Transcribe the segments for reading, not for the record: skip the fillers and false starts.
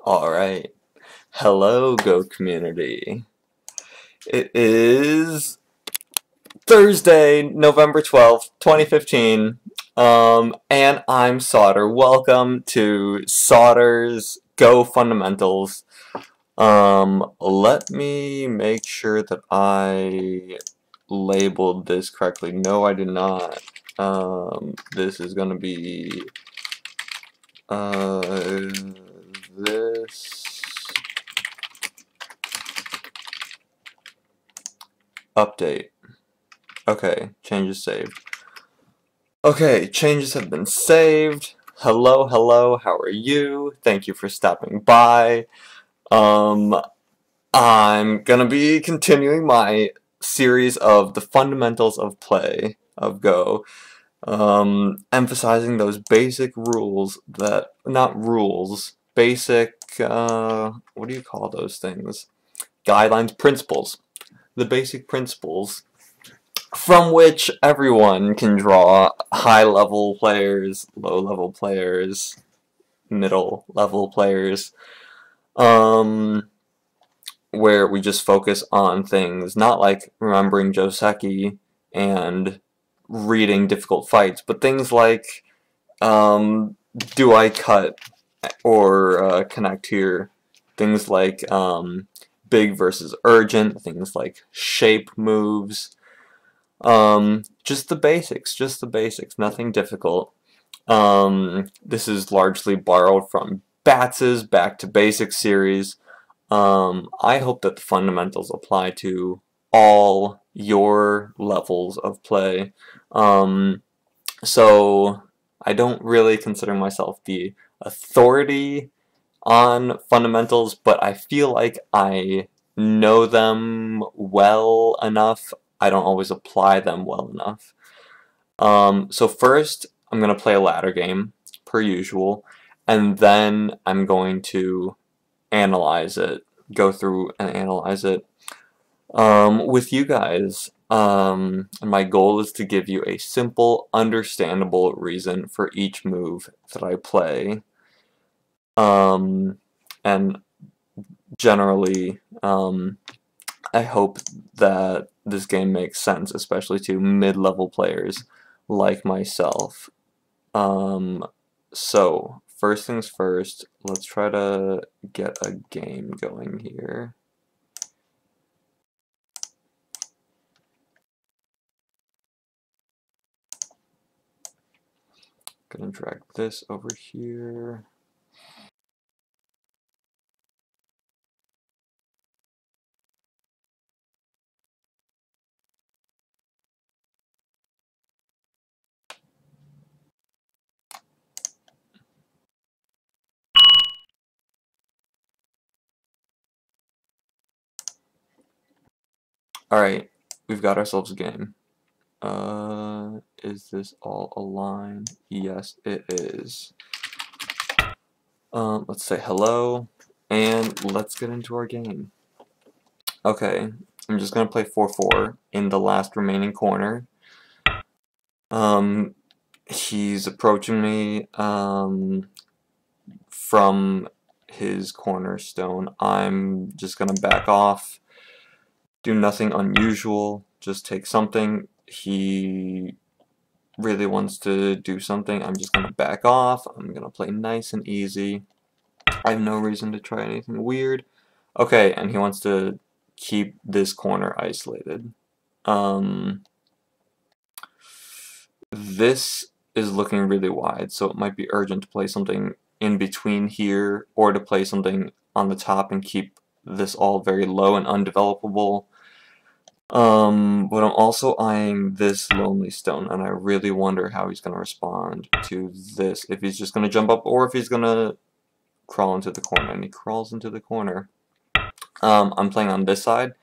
Alright. Hello, Go community. It is Thursday, November 12th, 2015, and I'm Sauter. Welcome to Sauter's Go Fundamentals. Let me make sure that I labeled this correctly. No, I did not. This is going to be, this update. Okay, changes saved. Okay, changes have been saved. Hello, hello, how are you? Thank you for stopping by. I'm gonna be continuing my series of the fundamentals of play of Go, emphasizing those basic rules that, not rules, basic, what do you call those things? Guidelines, principles. The basic principles from which everyone can draw high-level players, low-level players, middle-level players, where we just focus on things, not like remembering Joseki and reading difficult fights, but things like, do I cut or connect here? Things like big versus urgent, things like shape moves, just the basics, nothing difficult. This is largely borrowed from Batz's Back to Basics series. I hope that the fundamentals apply to all your levels of play. So I don't really consider myself the authority on fundamentals, but I feel like I know them well enough. I don't always apply them well enough. So first, I'm going to play a ladder game, per usual, and then I'm going to analyze it, go through and analyze it with you guys. And my goal is to give you a simple, understandable reason for each move that I play. And generally, I hope that this game makes sense, especially to mid-level players like myself. So, first things first, let's try to get a game going here. Gonna drag this over here. Alright, we've got ourselves a game. Is this all aligned? Yes, it is. Let's say hello, and let's get into our game. Okay, I'm just gonna play 4-4 in the last remaining corner. He's approaching me, from his cornerstone. I'm just gonna back off, do nothing unusual, just take something. He really wants to do something. I'm just gonna back off. I'm gonna play nice and easy. I have no reason to try anything weird. Okay, and he wants to keep this corner isolated. This is looking really wide, so it might be urgent to play something in between here, or to play something on the top and keep this all very low and undevelopable. But I'm also eyeing this lonely stone, and I really wonder how he's going to respond to this. If he's just going to jump up, or if he's going to crawl into the corner. And he crawls into the corner. I'm playing on this side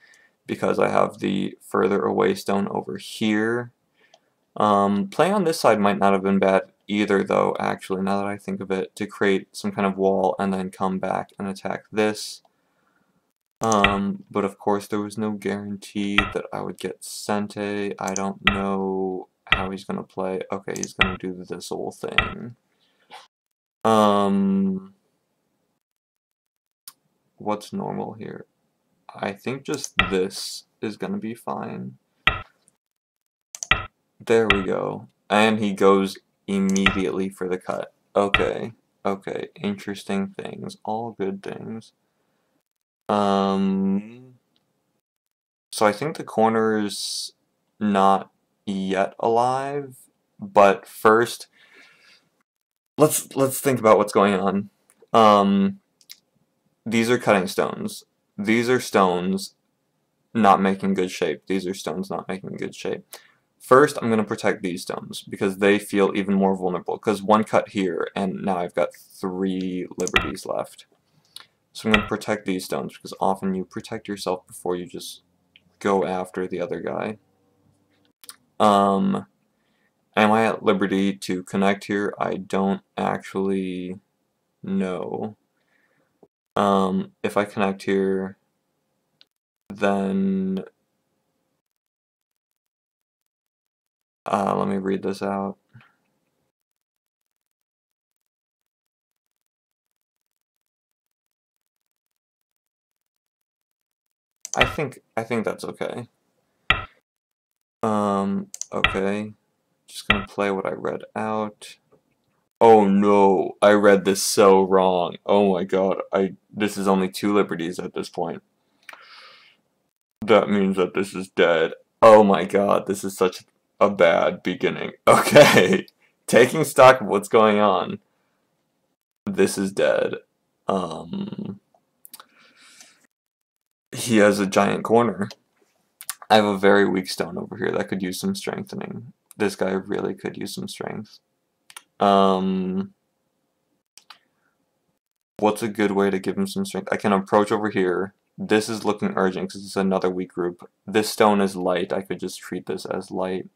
because I have the further away stone over here. Playing on this side might not have been bad either, though, actually, now that I think of it, to create some kind of wall and then come back and attack this. But of course there was no guarantee that I would get Sente. I don't know how he's gonna play. Okay, he's gonna do this whole thing. what's normal here? I think just this is gonna be fine. There we go. And he goes immediately for the cut. Okay. Okay. Interesting things. All good things. So I think the corner's not yet alive, but first let's think about what's going on. These are cutting stones. These are stones not making good shape. These are stones not making good shape. First, I'm going to protect these stones because they feel even more vulnerable, because one cut here and now I've got 3 liberties left. So I'm going to protect these stones because often you protect yourself before you just go after the other guy. Am I at liberty to connect here? I don't actually know. If I connect here, then let me read this out. I think that's okay. Okay. Just gonna play what I read out. Oh no, I read this so wrong. Oh my god, this is only 2 liberties at this point. That means that this is dead. Oh my god, this is such a bad beginning. Okay. Taking stock of what's going on. This is dead. He has a giant corner. I have a very weak stone over here that could use some strengthening. This guy really could use some strength. What's a good way to give him some strength? I can approach over here. This is looking urgent because it's another weak group. This stone is light. I could just treat this as light.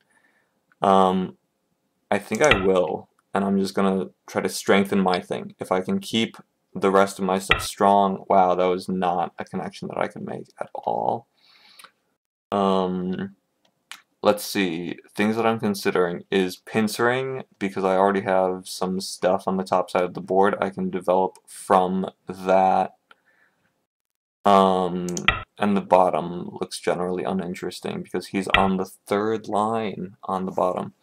I think I will. And I'm just going to try to strengthen my thing. If I can keep the rest of my stuff strong. Wow, that was not a connection that I could make at all. Let's see. Things that I'm considering is pincering, because I already have some stuff on the top side of the board I can develop from that. And the bottom looks generally uninteresting because he's on the 3rd line on the bottom.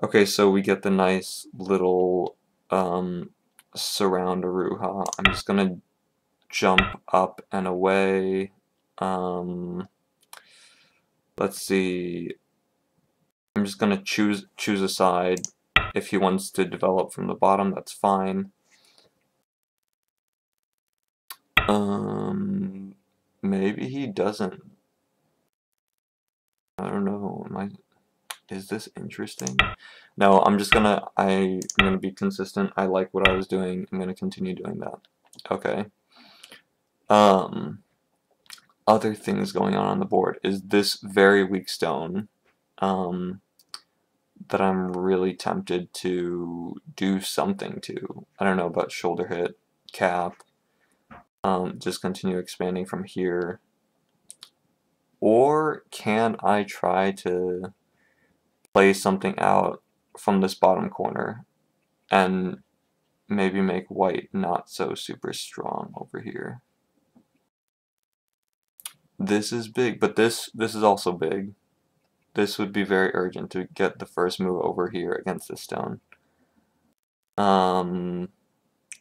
Okay, so we get the nice little surround Aruha. I'm just gonna jump up and away. Let's see. I'm just gonna choose a side. If he wants to develop from the bottom, that's fine. Maybe he doesn't. I don't know. Is this interesting? No, I'm gonna be consistent. I like what I was doing. I'm gonna continue doing that. Okay. Other things going on the board is this very weak stone that I'm really tempted to do something to. I don't know about shoulder hit, cap, just continue expanding from here. Or can I try to play something out from this bottom corner and maybe make white not so super strong over here? This is big, but this is also big. This would be very urgent to get the first move over here against this stone.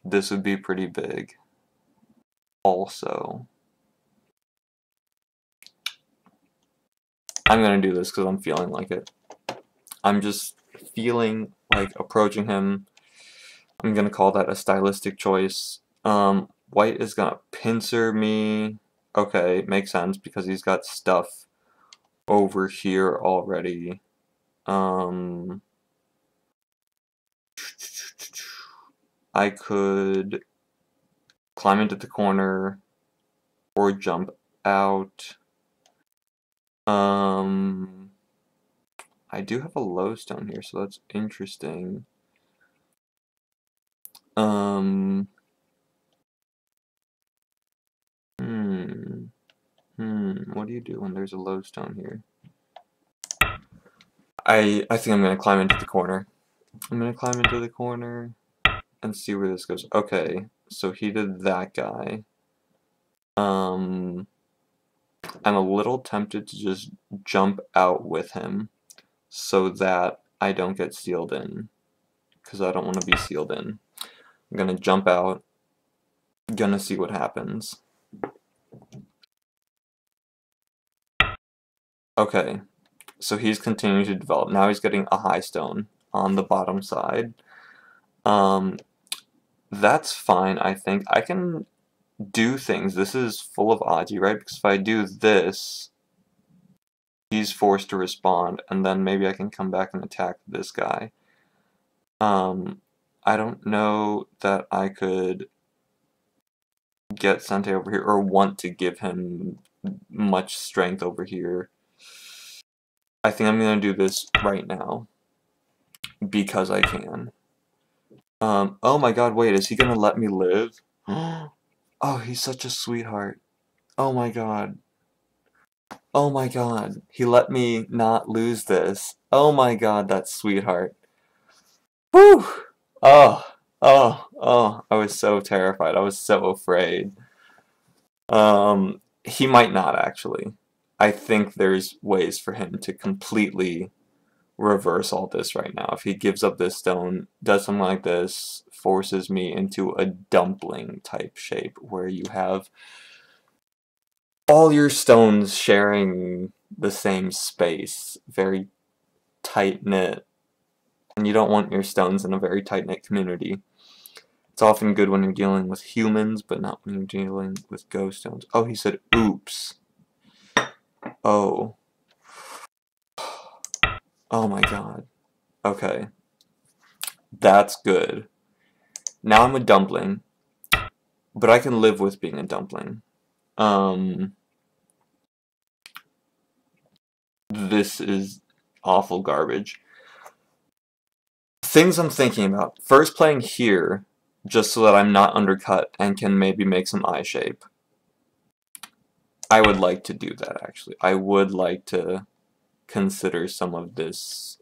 This would be pretty big. Also, I'm gonna do this because I'm feeling like it. I'm just feeling like approaching him. I'm gonna call that a stylistic choice. White is gonna pincer me. Okay, makes sense because he's got stuff over here already. I could climb into the corner or jump out. I do have a low stone here, so that's interesting. What do you do when there's a low stone here? I think I'm gonna climb into the corner. I'm gonna climb into the corner and see where this goes. Okay, so he did that guy. I'm a little tempted to just jump out with him so that I don't get sealed in, because I don't want to be sealed in. I'm gonna jump out, gonna see what happens. Okay, so he's continuing to develop. Now he's getting a high stone on the bottom side. That's fine, I think. I can do things. This is full of Aji, right? Because if I do this, he's forced to respond, and then maybe I can come back and attack this guy. I don't know that I could get Sente over here, or want to give him much strength over here. I think I'm going to do this right now, because I can. Oh my god, wait, is he going to let me live? Oh, he's such a sweetheart. Oh my god. Oh my god, he let me not lose this. Oh my god, that sweetheart. Whew! Oh, I was so terrified. I was so afraid. He might not, actually. I think there's ways for him to completely reverse all this right now. If he gives up this stone, does something like this, forces me into a dumpling type shape where you have all your stones sharing the same space, very tight-knit, and you don't want your stones in a very tight-knit community. It's often good when you're dealing with humans, but not when you're dealing with ghost stones. Oh, he said, oops. Oh. Oh my god. Okay. That's good. Now I'm a dumpling, but I can live with being a dumpling. This is awful garbage. Things I'm thinking about. First, playing here, just so that I'm not undercut and can maybe make some eye shape. I would like to do that, actually. I would like to consider some of this,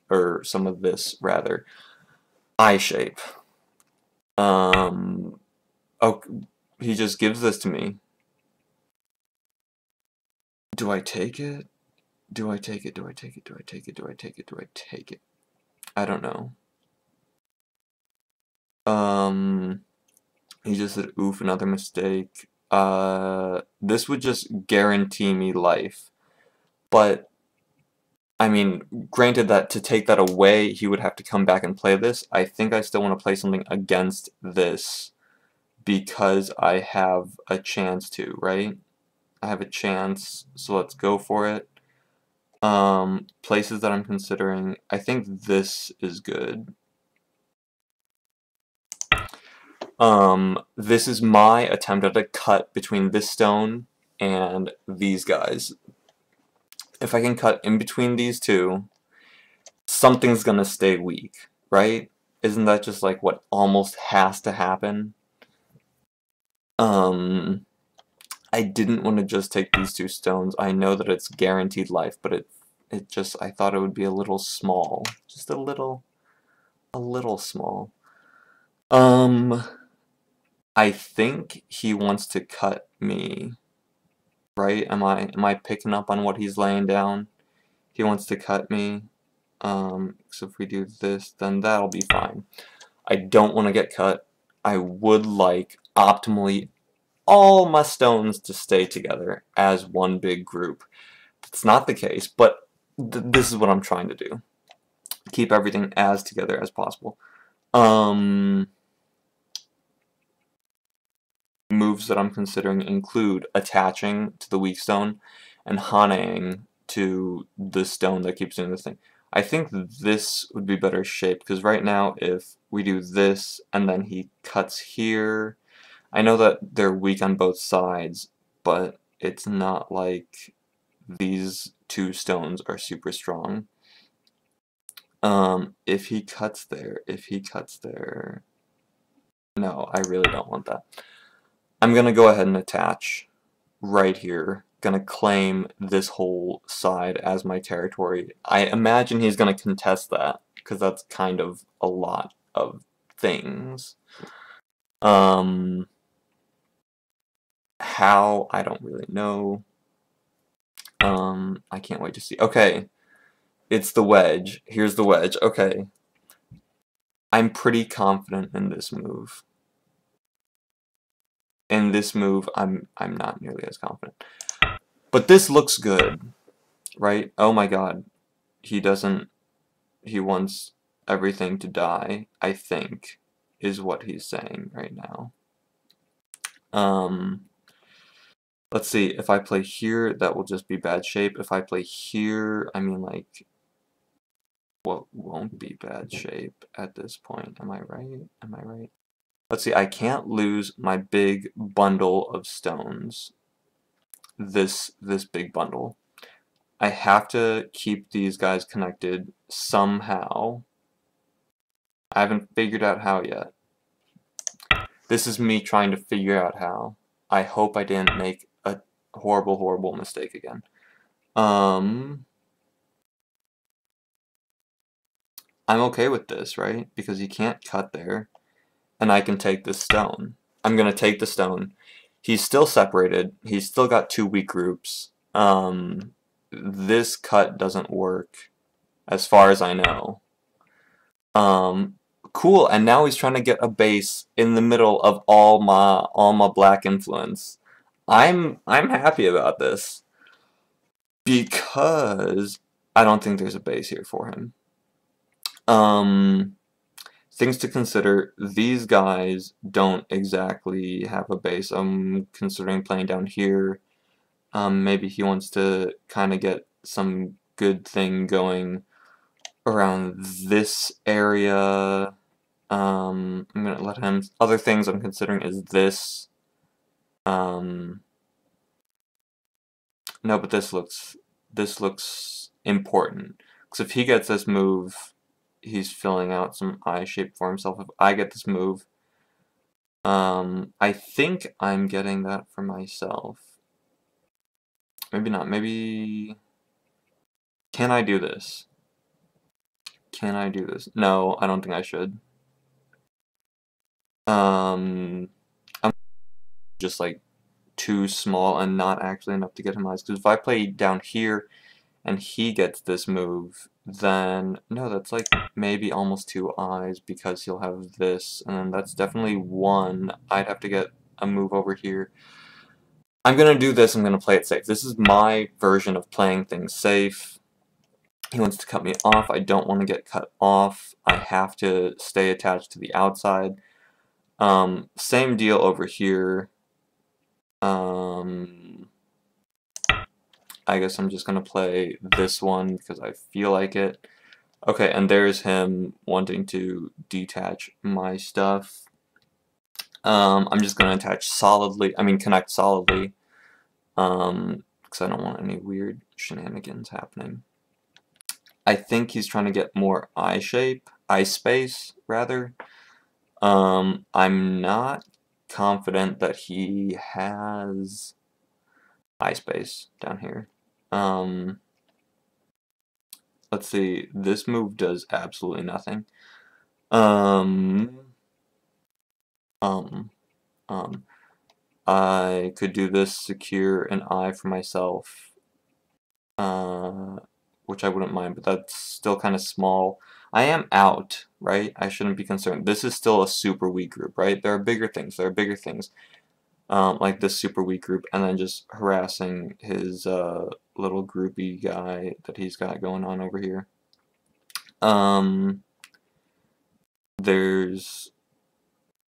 rather, eye shape. Oh, he just gives this to me. Do I take it? Do I take it? Do I take it? Do I take it? Do I take it? Do I take it? I don't know. He just said, oof, another mistake. This would just guarantee me life. But, I mean, granted that to take that away, he would have to come back and play this. I think I still want to play something against this because I have a chance to, right? I have a chance, so let's go for it. Places that I'm considering, I think this is good. This is my attempt at a cut between this stone and these guys. If I can cut in between these two, something's gonna stay weak, right? Isn't that just like what almost has to happen? I didn't want to just take these two stones. I know that it's guaranteed life, but it just, I thought it would be a little small. Just a little small. I think he wants to cut me, right? Am I picking up on what he's laying down? He wants to cut me. So if we do this, then that'll be fine. I don't want to get cut. I would like, optimally, all my stones to stay together as one big group. It's not the case, but this is what I'm trying to do. Keep everything as together as possible. Moves that I'm considering include attaching to the weak stone and haneing to the stone that keeps doing this thing. I think this would be better shaped, because right now if we do this and then he cuts here, I know that they're weak on both sides, but it's not like these two stones are super strong. If he cuts there, no, I really don't want that. I'm gonna go ahead and attach right here. Gonna claim this whole side as my territory. I imagine he's gonna contest that, because that's kind of a lot of things. How? I don't really know. I can't wait to see. Okay, it's the wedge. Here's the wedge. Okay. I'm pretty confident in this move. In this move, I'm not nearly as confident. But this looks good, right? Oh my god. He wants everything to die, I think, is what he's saying right now. Let's see, if I play here, that will just be bad shape. If I play here, I mean, like, what won't be bad shape at this point? Am I right? Am I right? Let's see, I can't lose my big bundle of stones. This big bundle. I have to keep these guys connected somehow. I haven't figured out how yet. This is me trying to figure out how. I hope I didn't make a horrible mistake again. I'm okay with this, right? Because he can't cut there. And I can take this stone. I'm going to take the stone. He's still separated. He's still got 2 weak groups. This cut doesn't work, as far as I know. Cool, and now he's trying to get a base in the middle of all my black influence. I'm happy about this because I don't think there's a base here for him. Things to consider, these guys don't exactly have a base. I'm considering playing down here. Maybe he wants to kind of get some good thing going around this area. I'm gonna let him. Other things I'm considering is this. No, but this looks important. Because if he gets this move, he's filling out some eye shape for himself. If I get this move, I think I'm getting that for myself. Maybe not. Maybe. Can I do this? Can I do this? No, I don't think I should. I'm just like too small and not actually enough to get him eyes. Because if I play down here and he gets this move, then no, that's like maybe almost 2 eyes because he'll have this, and that's definitely 1. I'd have to get a move over here. I'm gonna do this. I'm gonna play it safe. This is my version of playing things safe. He wants to cut me off. I don't want to get cut off. I have to stay attached to the outside. Same deal over here. I guess I'm just gonna play this one because I feel like it. Okay, and there's him wanting to detach my stuff. I'm just gonna connect solidly, because I don't want any weird shenanigans happening. I think he's trying to get more eye space, rather. I'm not confident that he has eye space down here. Let's see, this move does absolutely nothing. I could do this, secure an eye for myself, which I wouldn't mind, but that's still kind of small. I am out, right? I shouldn't be concerned. This is still a super weak group, right? There are bigger things. Like this super weak group, and then just harassing his little groupie guy that he's got going on over here. There's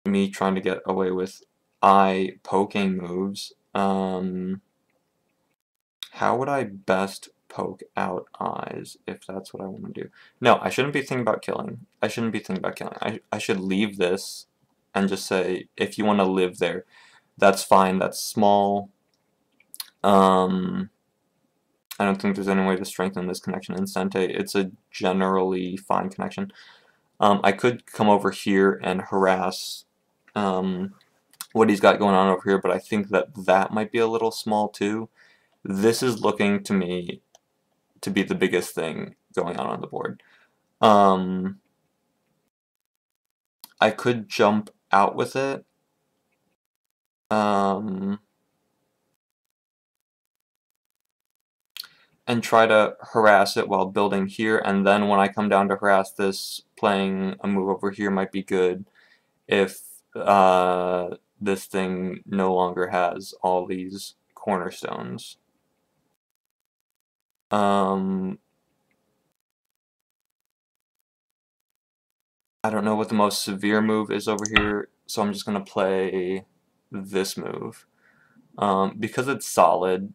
me trying to get away with eye poking moves. How would I best poke out eyes if that's what I want to do? No, I shouldn't be thinking about killing. I should leave this and just say, if you want to live there, that's fine. That's small. I don't think there's any way to strengthen this connection in Sente. It's a generally fine connection. I could come over here and harass what he's got going on over here, but I think that might be a little small too. This is looking to me to be the biggest thing going on the board. I could jump out with it. and try to harass it while building here, and then when I come down to harass this, playing a move over here might be good if this thing no longer has all these cornerstones. I don't know what the most severe move is over here, so I'm just going to play this move. Because it's solid,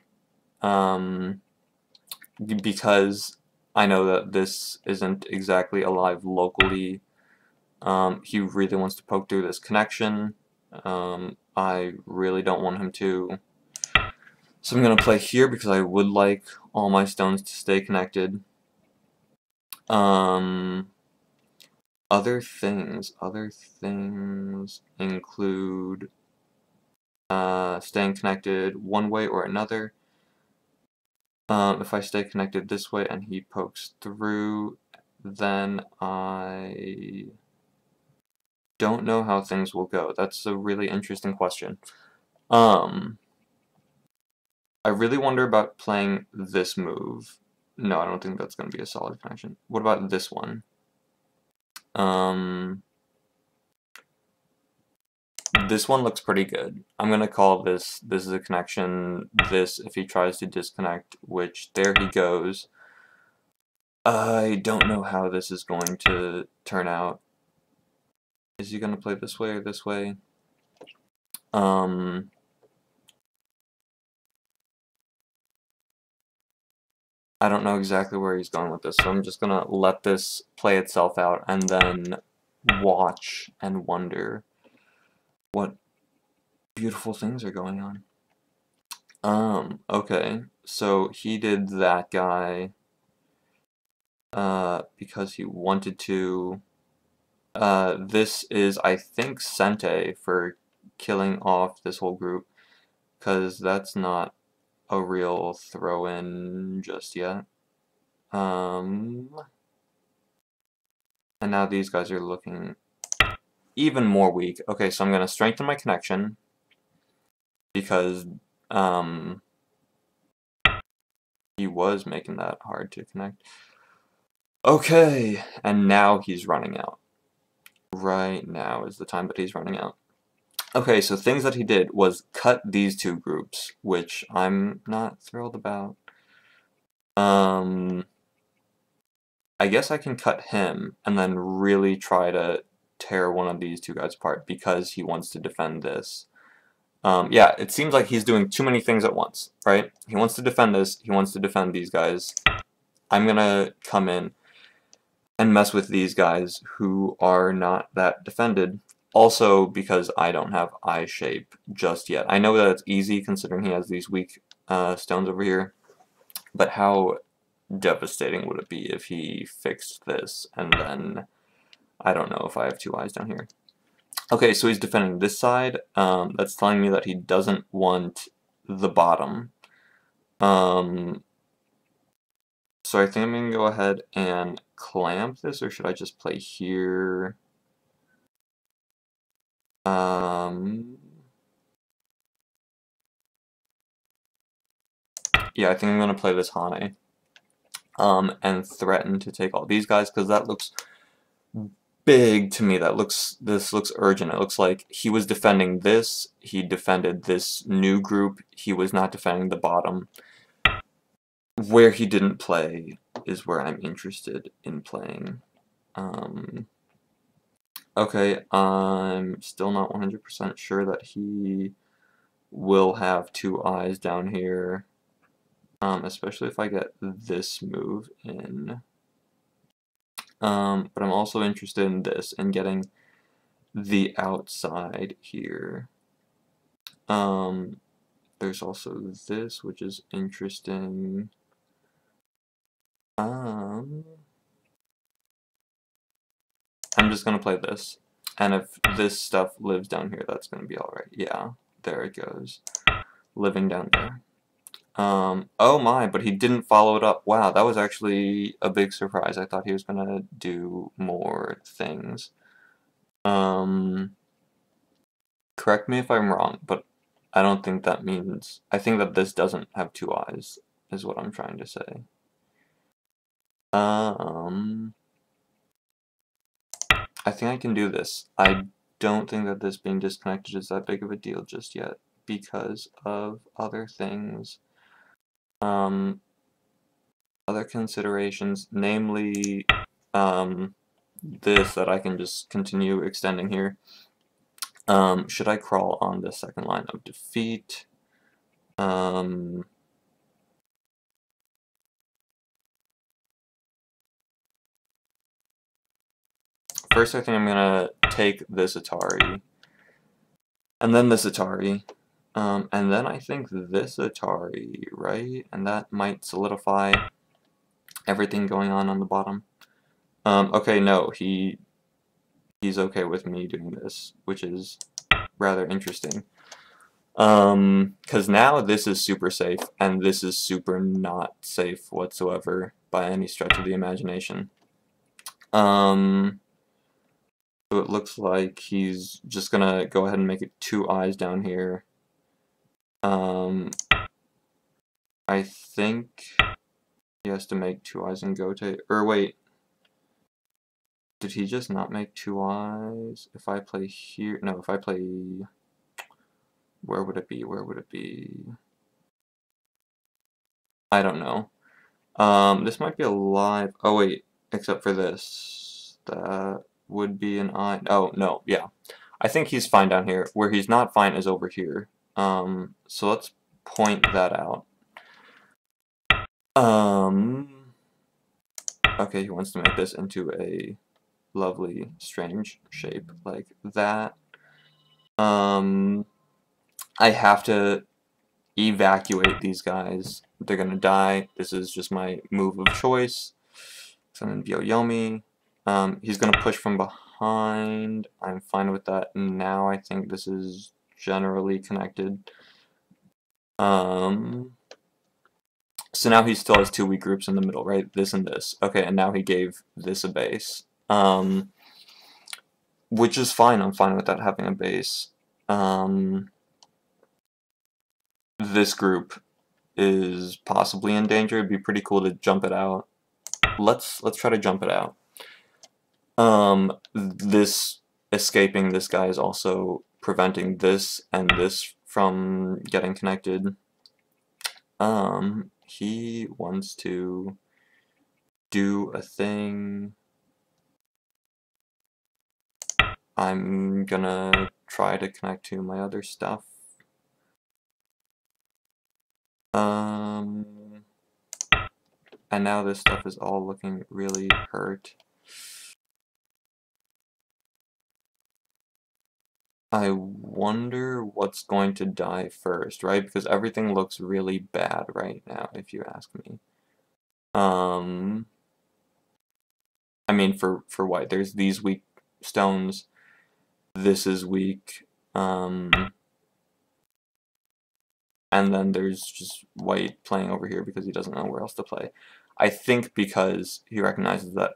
because I know that this isn't exactly alive locally, he really wants to poke through this connection. I really don't want him to. So I'm going to play here because I would like all my stones to stay connected. Other things include staying connected one way or another. If I stay connected this way and he pokes through, then I don't know how things will go. That's a really interesting question. I really wonder about playing this move. No, I don't think that's going to be a solid connection. What about this one? This one looks pretty good. I'm going to call this is a connection, this if he tries to disconnect, which there he goes. I don't know how this is going to turn out. Is he going to play this way or this way? I don't know exactly where he's going with this, so I'm just going to let this play itself out and then watch and wonder what beautiful things are going on. Okay, so he did that guy because he wanted to. This is, I think, Sente for killing off this whole group, because that's not a real throw-in just yet. And now these guys are looking even more weak. Okay, so I'm going to strengthen my connection, because he was making that hard to connect. Okay, and now he's running out. Right now is the time that he's running out. Okay, so things that he did was cut these two groups, which I'm not thrilled about. I guess I can cut him and then really try to tear one of these two guys apart because he wants to defend this. Yeah, it seems like he's doing too many things at once, right? He wants to defend this, he wants to defend these guys. I'm gonna come in and mess with these guys who are not that defended. Also because I don't have eye shape just yet. I know that it's easy considering he has these weak stones over here, but how devastating would it be if he fixed this and then I don't know if I have two eyes down here. Okay, so he's defending this side. That's telling me that he doesn't want the bottom. So I think I'm going to go ahead and clamp this, or should I just play here? Yeah, I think I'm going to play this Hane. And threaten to take all these guys, because that looks big to me. This looks urgent. It looks like he was defending this, he defended this new group, he was not defending the bottom. Where he didn't play is where I'm interested in playing. Okay, I'm still not 100% sure that he will have two eyes down here, especially if I get this move in. But I'm also interested in this and getting the outside here. There's also this, which is interesting. I'm just gonna play this, and if this stuff lives down here, that's gonna be alright. Yeah, there it goes. Living down there. Oh my, but he didn't follow it up. Wow, that was actually a big surprise. I thought he was gonna do more things. Correct me if I'm wrong, but I don't think that means... I think that this doesn't have two eyes, is what I'm trying to say. I think I can do this. I don't think that this being disconnected is that big of a deal just yet because of other things. Other considerations, namely this that I can just continue extending here. Should I crawl on the second line of defeat? First, I think I'm gonna take this Atari, and then this Atari, and then I think this Atari, right? And that might solidify everything going on the bottom. Okay, no, he's okay with me doing this, which is rather interesting. Because now this is super safe, and this is super not safe whatsoever by any stretch of the imagination. So it looks like he's just gonna go ahead and make it 2 eyes down here. I think he has to make 2 eyes and go to, or wait, did he just not make 2 eyes? If I play here, no, if I play, where would it be? Where would it be? I don't know. This might be a live, oh wait, except for this. That would be an eye, oh no, yeah. I think he's fine down here. Where he's not fine is over here. So let's point that out. Okay, he wants to make this into a lovely, strange shape like that. I have to evacuate these guys. They're gonna die. This is just my move of choice. So I'm gonna Yomi. He's gonna push from behind. I'm fine with that. Now I think this is generally connected. So now he still has 2 weak groups in the middle, right? This and this. Okay, and now he gave this a base. Which is fine. I'm fine with that having a base. This group is possibly in danger. It'd be pretty cool to jump it out. Let's try to jump it out. This escaping this guy is also preventing this and this from getting connected. He wants to do a thing. I'm gonna try to connect to my other stuff. And now this stuff is all looking really hurt. I wonder what's going to die first, right? Because everything looks really bad right now, if you ask me. I mean, for white, there's these weak stones. This is weak. And then there's just white playing over here because he doesn't know where else to play. I think because he recognizes that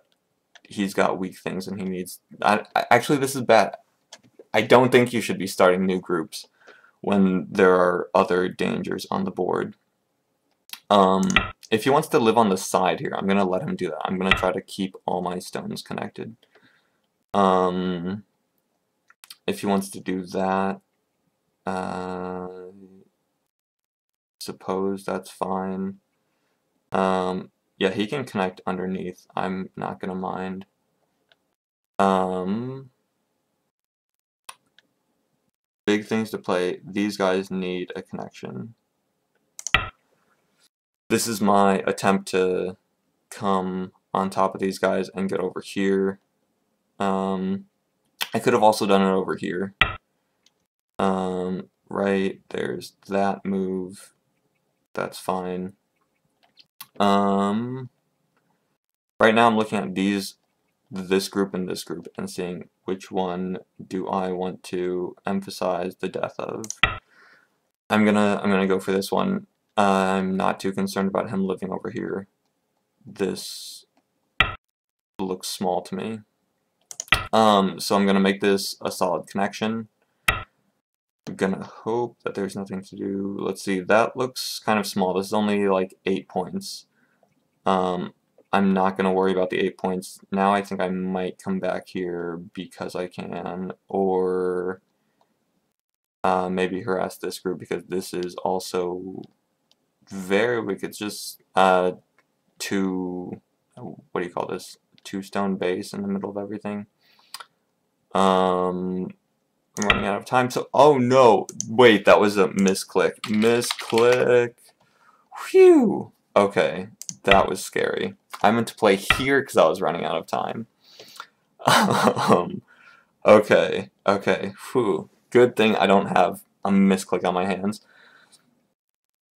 he's got weak things and he needs... actually, this is bad. I don't think you should be starting new groups when there are other dangers on the board. If he wants to live on the side here, I'm going to let him do that. I'm going to try to keep all my stones connected. If he wants to do that, suppose that's fine. Yeah, he can connect underneath. I'm not going to mind. Big things to play. These guys need a connection. This is my attempt to come on top of these guys and get over here. I could have also done it over here. Right, there's that move. That's fine. Right now I'm looking at this group and this group and seeing which one do I want to emphasize the death of. I'm gonna go for this one. I'm not too concerned about him living over here. This looks small to me. So I'm gonna make this a solid connection. gonna hope that there's nothing to do. Let's see, that looks kind of small. This is only like 8 points. I'm not gonna worry about the 8 points. Now I think I might come back here because I can, or maybe harass this group because this is also very weak. It's just two, what do you call this? 2-stone base in the middle of everything. I'm running out of time, so oh no! Wait, that was a misclick. Misclick. Phew. Okay, that was scary. I meant to play here because I was running out of time. Okay, okay. Whew. Good thing I don't have a misclick on my hands.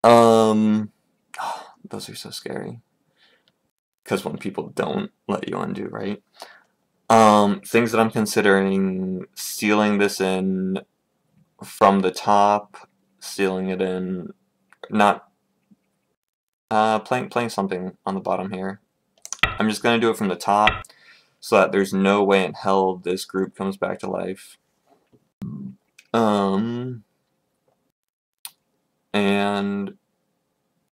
Those are so scary. Because when people don't let you undo, right? Things that I'm considering: sealing this in from the top, sealing it in, not playing something on the bottom here. I'm just gonna do it from the top so that there's no way in hell this group comes back to life. And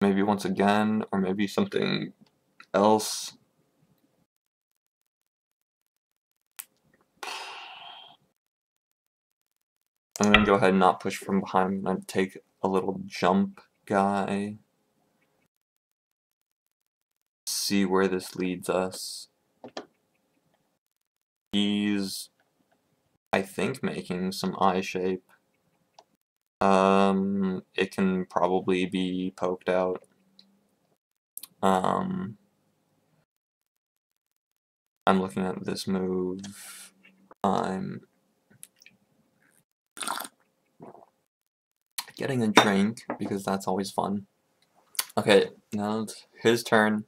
maybe once again, or maybe something else. I'm gonna go ahead and not push from behind. I'm gonna take a little jump guy. See where this leads us. He's, I think, making some eye shape. It can probably be poked out. I'm looking at this move. I'm getting a drink because that's always fun. Okay, now it's his turn.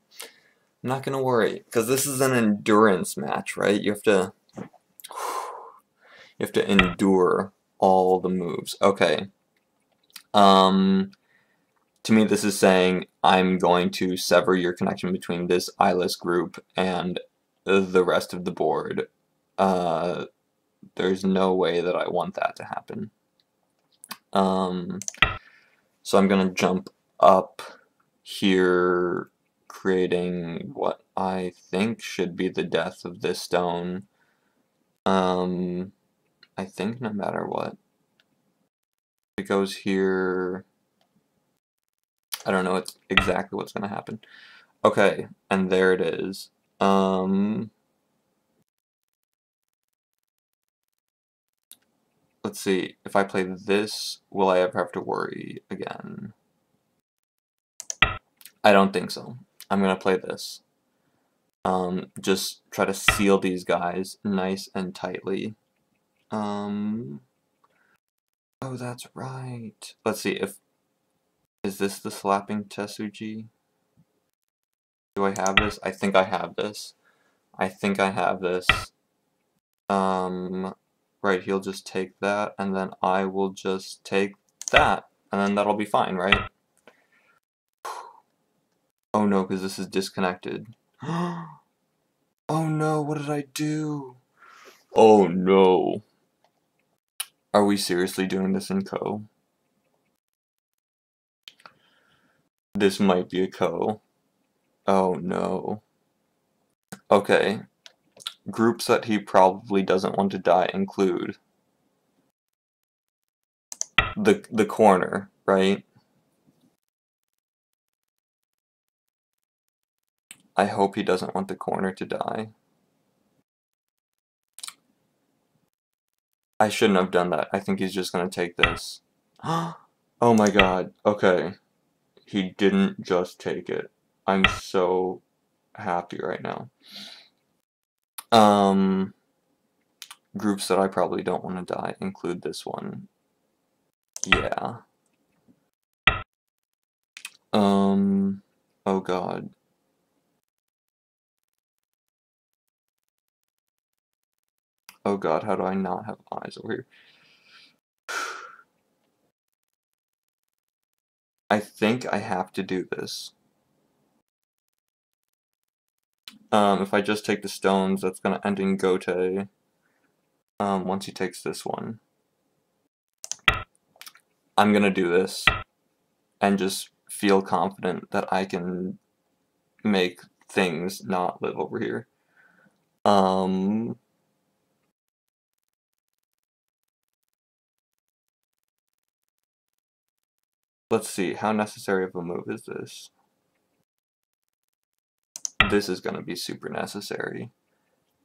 I'm not gonna worry because this is an endurance match, right? You have to endure all the moves. Okay. To me, this is saying I'm going to sever your connection between this eyeless group and the rest of the board. There's no way that I want that to happen. So I'm gonna jump up here, creating what I think should be the death of this stone. I think no matter what. It goes here. I don't know exactly what's gonna happen. Okay, and there it is. Let's see, if I play this, will I ever have to worry again? I don't think so. I'm gonna play this. Just try to seal these guys nice and tightly. Oh, that's right. Let's see, is this the slapping Tetsuji? Do I have this? I think I have this. I think I have this. Right, he'll just take that, and then I will just take that, and then that'll be fine, right? Oh no, because this is disconnected. Oh no, what did I do? Oh no. Are we seriously doing this in Ko? This might be a Ko. Oh no. Okay. Groups that he probably doesn't want to die include the corner, right? I hope he doesn't want the corner to die. I shouldn't have done that. I think he's just gonna take this. Oh my god. Okay. He didn't just take it. I'm so happy right now. Groups that I probably don't want to die include this one. Yeah. Oh god. Oh god, how do I not have eyes over here? I think I have to do this. If I just take the stones, that's gonna end in Gote. Once he takes this one. I'm gonna do this and just feel confident that I can make things not live over here. Let's see, how necessary of a move is this? This is gonna be super necessary.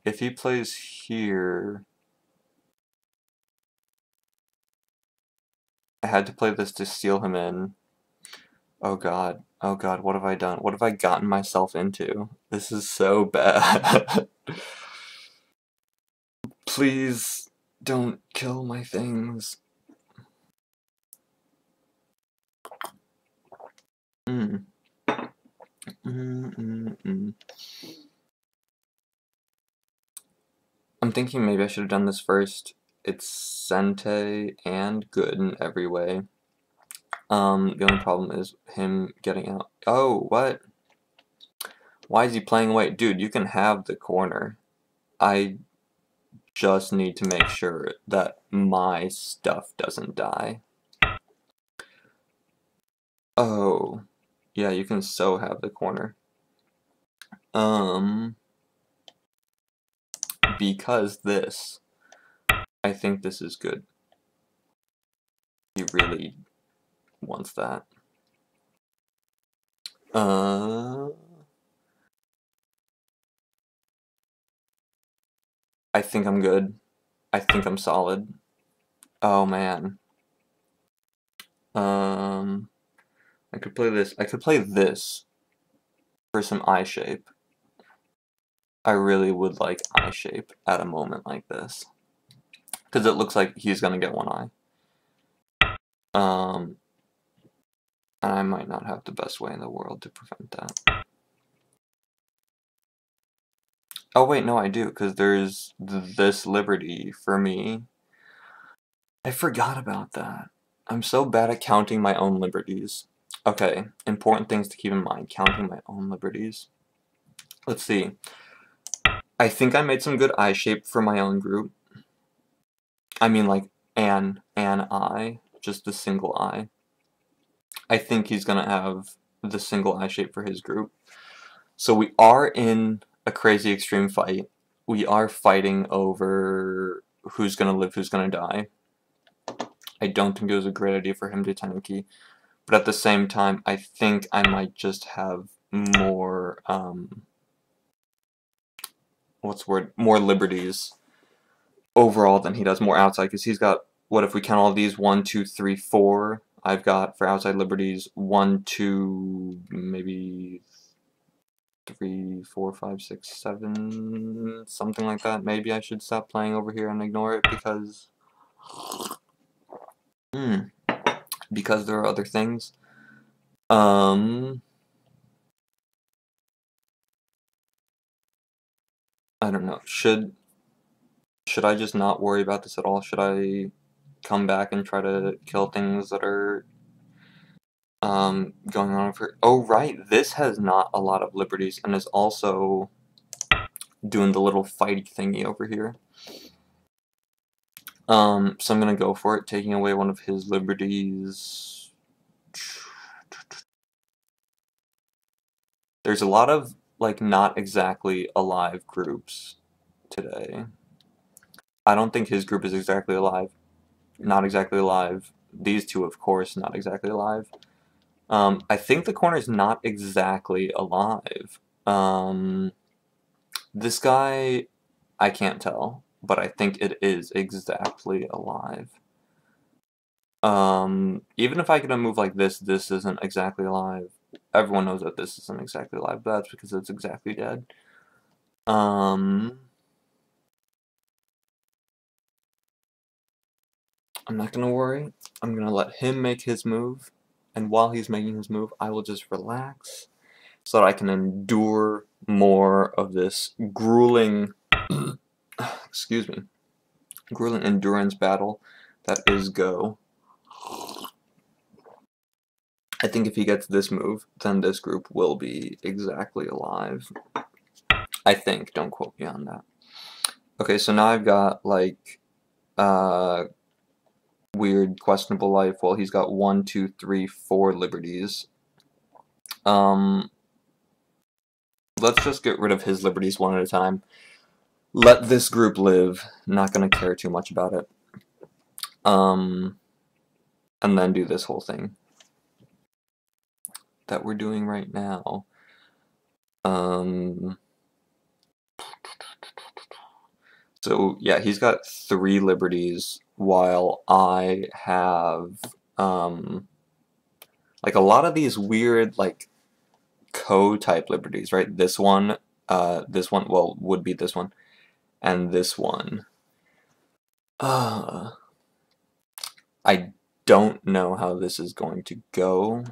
If he plays here, I had to play this to steal him in. Oh god, what have I done? What have I gotten myself into? This is so bad. Please don't kill my things. I'm thinking maybe I should have done this first. It's Sente and good in every way. The only problem is him getting out. Oh, what? Why is he playing away? Dude, you can have the corner. I just need to make sure that my stuff doesn't die. Oh, yeah, you can so have the corner. Because this, I think this is good. He really wants that. I think I'm good. I think I'm solid. Oh man. I could play this. I could play this for some eye shape. I really would like eye shape at a moment like this, because it looks like he's gonna get one eye. And I might not have the best way in the world to prevent that. Oh wait, no, I do, because there's this liberty for me. I forgot about that. I'm so bad at counting my own liberties. Okay, important things to keep in mind. Counting my own liberties. Let's see. I think I made some good eye shape for my own group. I mean, like, an eye. Just the single eye. I think he's gonna have the single eye shape for his group. So we are in a crazy extreme fight. We are fighting over who's gonna live, who's gonna die. I don't think it was a great idea for him to tanky. But at the same time, I think I might just have more, more liberties overall than he does, more outside, because he's got, what if we count all these, 1, 2, 3, 4, I've got, for outside liberties, 1, 2, maybe 3, 4, 5, 6, 7, something like that. Maybe I should stop playing over here and ignore it, because there are other things. I don't know. Should I just not worry about this at all? Should I come back and try to kill things that are going on over? Oh right, this has not a lot of liberties and is also doing the little fighty thingy over here. So I'm gonna go for it, taking away one of his liberties. There's a lot of, like, not exactly alive groups today. I don't think his group is exactly alive. Not exactly alive. These two, of course, not exactly alive. I think the corner's not exactly alive. This guy, I can't tell, but I think it is exactly alive. Even if I get a move like this, this isn't exactly alive. Everyone knows that this isn't exactly alive, but that's because it's exactly dead. I'm not gonna worry. I'm gonna let him make his move, and while he's making his move, I will just relax so that I can endure more of this grueling, excuse me, grueling endurance battle that is Go. I think if he gets this move, then this group will be exactly alive. I think. Don't quote me on that. Okay, so now I've got, like, weird, questionable life. Well, he's got 1, 2, 3, 4 liberties. Let's just get rid of his liberties one at a time. Let this group live. Not gonna care too much about it. And then do this whole thing that we're doing right now. So yeah, he's got 3 liberties, while I have like a lot of these weird like co-type liberties, right? This one, well, would be this one, and this one. I don't know how this is going to go.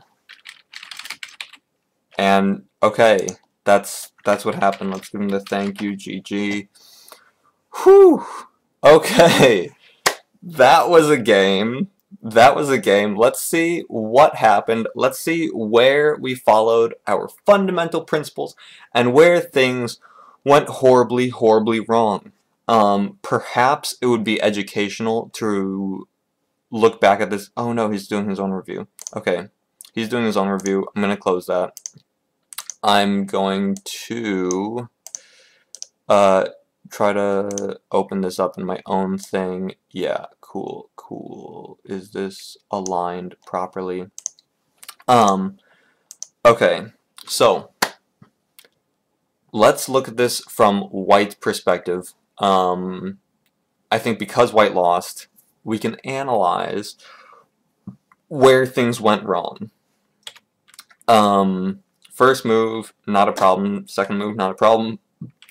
And okay, that's what happened. Let's give him the thank you, GG. Whew. Okay, that was a game. That was a game. Let's see what happened. Let's see where we followed our fundamental principles and where things went horribly, horribly wrong. Perhaps it would be educational to look back at this. Oh no, he's doing his own review. Okay, he's doing his own review. I'm going to close that. I'm going to try to open this up in my own thing. Yeah, cool, cool. Is this aligned properly? Okay, so let's look at this from white perspective. I think because white lost, we can analyze where things went wrong. First move, not a problem. Second move, not a problem.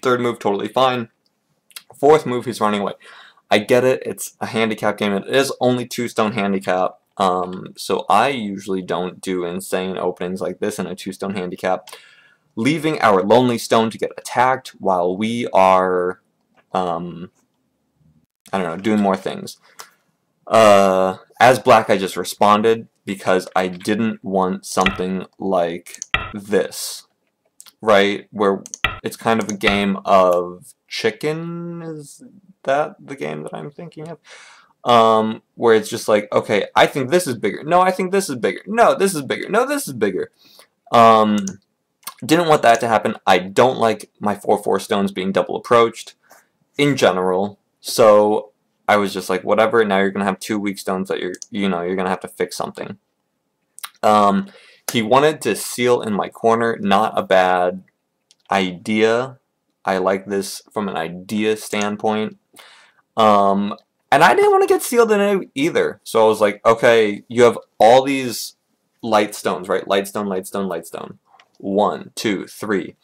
Third move, totally fine. Fourth move, he's running away. I get it, it's a handicap game. It is only 2-stone handicap. So I usually don't do insane openings like this in a 2-stone handicap, leaving our lonely stone to get attacked while we are, I don't know, doing more things. As black, I just responded because I didn't want something like this, right? Where it's kind of a game of chicken. Is that the game that I'm thinking of? Where it's just like, okay, I think this is bigger. No, I think this is bigger. No, this is bigger. No, this is bigger. Didn't want that to happen. I don't like my 4/4 stones being double approached in general. So I was just like, whatever. Now you're gonna have 2 weak stones that you're gonna have to fix something. He wanted to seal in my corner. Not a bad idea. I like this from an idea standpoint. And I didn't want to get sealed in it either. So I was like, okay, you have all these light stones, right? Light stone, light stone, light stone. 1, 2, 3.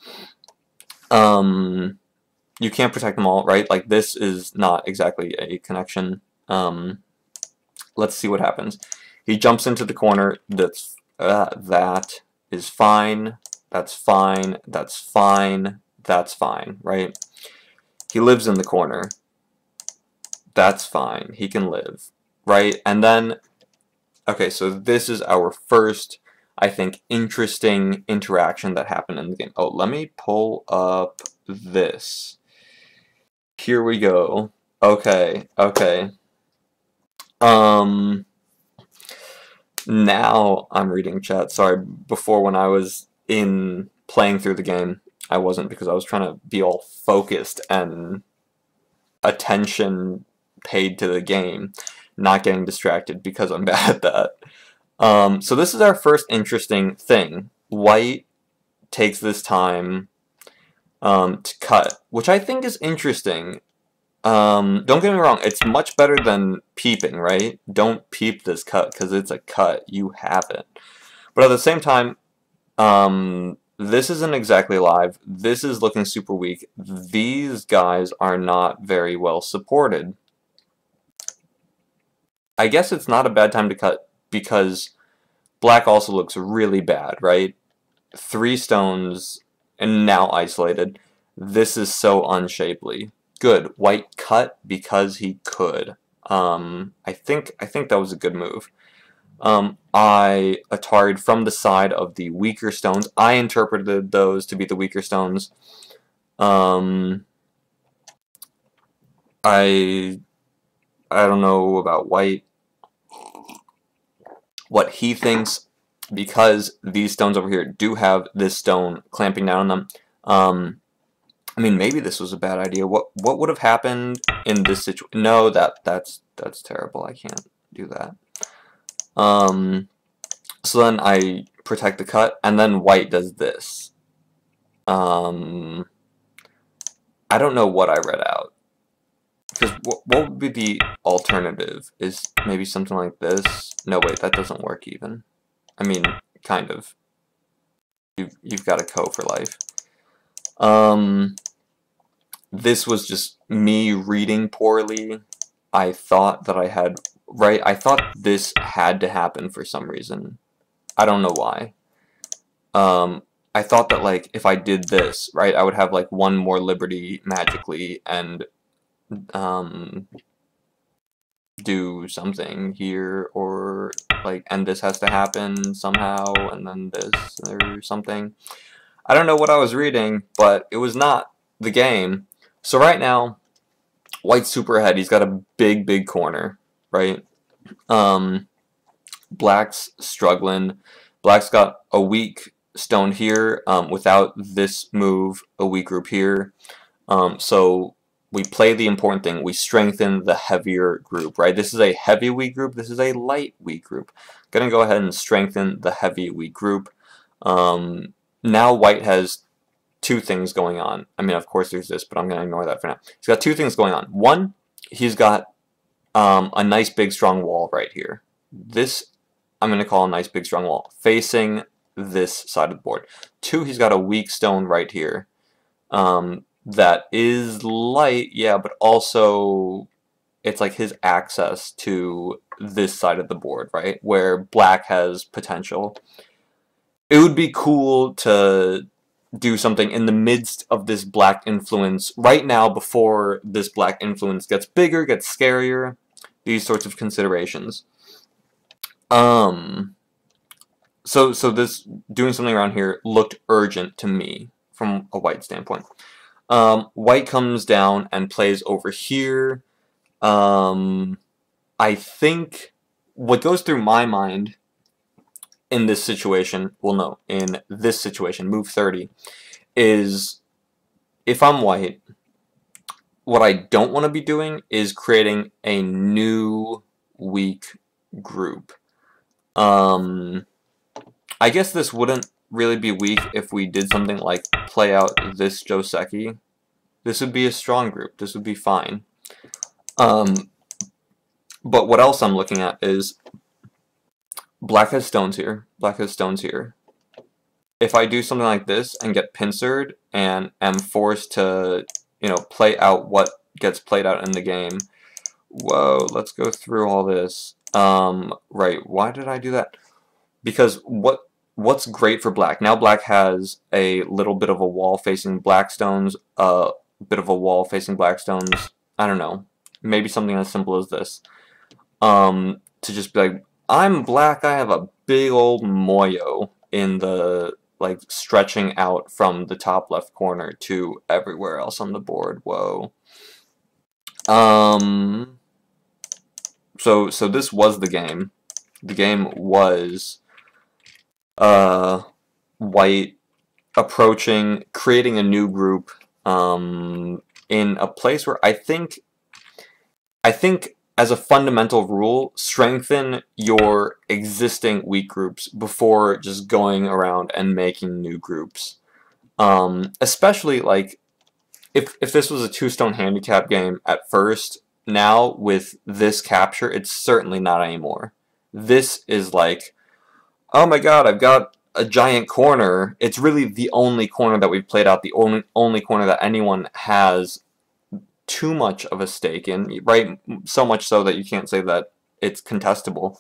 You can't protect them all, right? Like, this is not exactly a connection. Let's see what happens. He jumps into the corner. That is fine. That's fine. That's fine. That's fine, right? He lives in the corner. That's fine. He can live, right? And then, okay, so this is our first, I think, interesting interaction that happened in the game. Oh, let me pull up this. Here we go. Okay, okay. Now I'm reading chat. Sorry, before when I was playing through the game, I wasn't, because I was trying to be all focused and attention paid to the game, not getting distracted because I'm bad at that. So this is our first interesting thing. White takes this time to cut, which I think is interesting. Don't get me wrong, it's much better than peeping, right? Don't peep this cut, because it's a cut. You have it. But at the same time, this isn't exactly live. This is looking super weak. These guys are not very well supported. I guess it's not a bad time to cut, because black also looks really bad, right? 3 stones, and now isolated. This is so unshapely. Good. White cut because he could. I think that was a good move. I Atari'd from the side of the weaker stones. I interpreted those to be the weaker stones. I don't know about white. what he thinks, because these stones over here do have this stone clamping down on them. I mean, maybe this was a bad idea. What would have happened in this situation? No, that's terrible. I can't do that. So then I protect the cut, and then white does this. I don't know what I read out. Because what would be the alternative? Is maybe something like this? No, wait, that doesn't work even. I mean, kind of. You've got a ko for life. This was just me reading poorly. I thought that I had right. I thought this had to happen for some reason. I don't know why. I thought that, like, if I did this, right, I would have, like, one more liberty magically and do something here, or, like, and this has to happen somehow, and then this or something. I don't know what I was reading, but it was not the game. So right now, white's super ahead. He's got a big corner, right? Black's struggling. Black's got a weak stone here. Without this move, a weak group here. So we play the important thing. We strengthen the heavier group, right? This is a heavy weak group. This is a light weak group. Gonna go ahead and strengthen the heavy weak group. Now white has two things going on. I mean, of course there's this, but I'm going to ignore that for now. He's got two things going on. One, he's got a nice big strong wall right here. This I'm going to call a nice big strong wall facing this side of the board. Two, he's got a weak stone right here that is light, yeah, but also it's like his access to this side of the board, right, where black has potential. It would be cool to do something in the midst of this black influence right now before this black influence gets bigger, gets scarier, these sorts of considerations. So this doing something around here looked urgent to me from a white standpoint. White comes down and plays over here. I think what goes through my mind in this situation, well no, in this situation, move 30, is if I'm white, what I don't want to be doing is creating a new weak group. I guess this wouldn't really be weak if we did something like play out this Joseki. This would be a strong group. This would be fine. But what else I'm looking at is black has stones here. Black has stones here. If I do something like this and get pincered and am forced to, you know, play out what gets played out in the game. Whoa, let's go through all this. Right, why did I do that? Because what's great for black? Now black has a little bit of a wall facing black stones, a bit of a wall facing black stones. I don't know. Maybe something as simple as this. To just be like, I'm black, I have a big old moyo in the, like, stretching out from the top left corner to everywhere else on the board. Whoa. So this was the game. The game was white approaching, creating a new group in a place where I think as a fundamental rule, strengthen your existing weak groups before just going around and making new groups. Especially, like, if this was a two-stone handicap game at first, now with this capture, it's certainly not anymore. This is like, oh my god, I've got a giant corner. It's really the only corner that we've played out, the only corner that anyone has too much of a stake in, right? So much so that you can't say that it's contestable.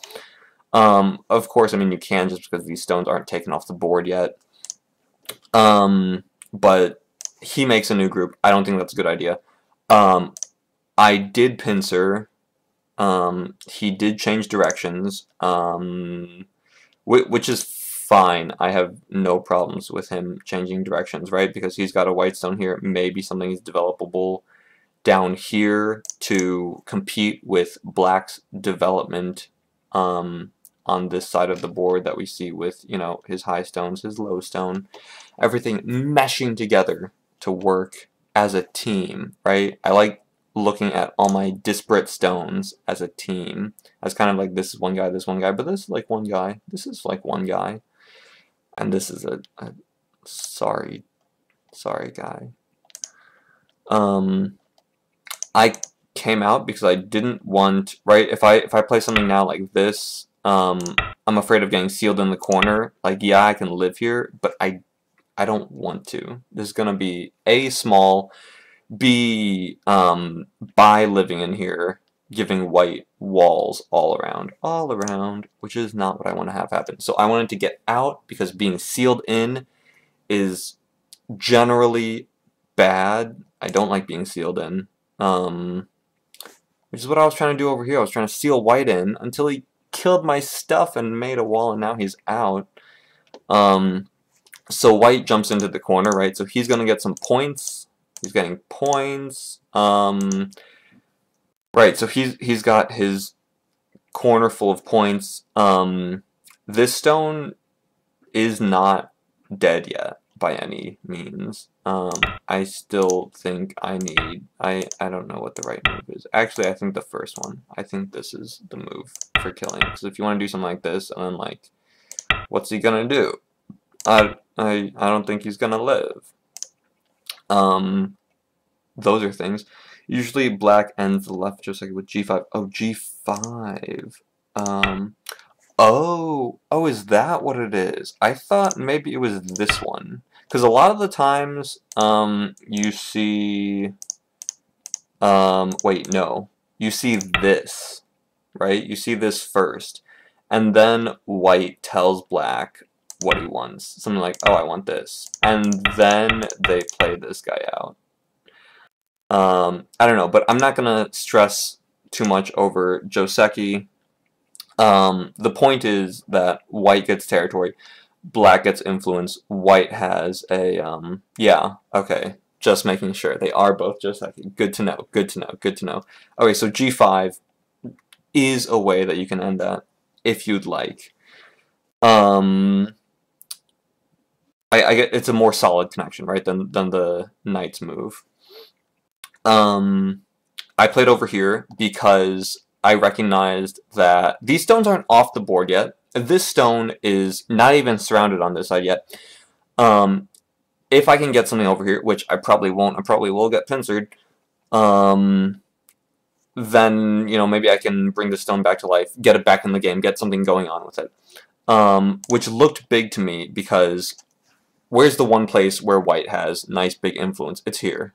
Of course, I mean, you can just because these stones aren't taken off the board yet. But he makes a new group. I don't think that's a good idea. I did pincer. He did change directions, which is fine. I have no problems with him changing directions, right? Because he's got a white stone here. Maybe something is developable down here to compete with black's development on on this side of the board that we see with, you know, his high stones, his low stone, everything meshing together to work as a team, right? I like looking at all my disparate stones as a team, as kind of like this is one guy, but this is like one guy, this is like one guy, and this is a sorry guy. I came out because I didn't want, right, if I play something now like this, I'm afraid of getting sealed in the corner. Like, yeah, I can live here, but I don't want to. This is gonna be A, small, B, by living in here, giving white walls all around, which is not what I want to have happen. So I wanted to get out because being sealed in is generally bad. I don't like being sealed in, which is what I was trying to do over here. I was trying to seal white in until he killed my stuff and made a wall, and now he's out. So white jumps into the corner, right? So he's gonna get some points. He's getting points. Right, so he's got his corner full of points. This stone is not dead yet by any means. I still think I don't know what the right move is. Actually, I think the first one. I think this is the move for killing. Because if you want to do something like this, and then like, what's he gonna do? I don't think he's gonna live. Those are things. Usually black ends the left just like with G5. Oh, G5. Oh, is that what it is? I thought maybe it was this one. Because a lot of the times, you see, wait, no. You see this, right? You see this first. And then white tells black what he wants. Something like, oh, I want this. And then they play this guy out. I don't know, but I'm not going to stress too much over Joseki. The point is that white gets territory, black gets influence, white has a, yeah, okay, just making sure. They are both Joseki. Good to know, good to know, good to know. Okay, so G5 is a way that you can end that, if you'd like. I get it's a more solid connection, right, than the knight's move. I played over here because I recognized that these stones aren't off the board yet. This stone is not even surrounded on this side yet. If I can get something over here, which I probably won't, I probably will get pincered, then, you know, maybe I can bring the stone back to life, get it back in the game, get something going on with it. Which looked big to me because where's the one place where white has nice big influence? It's here.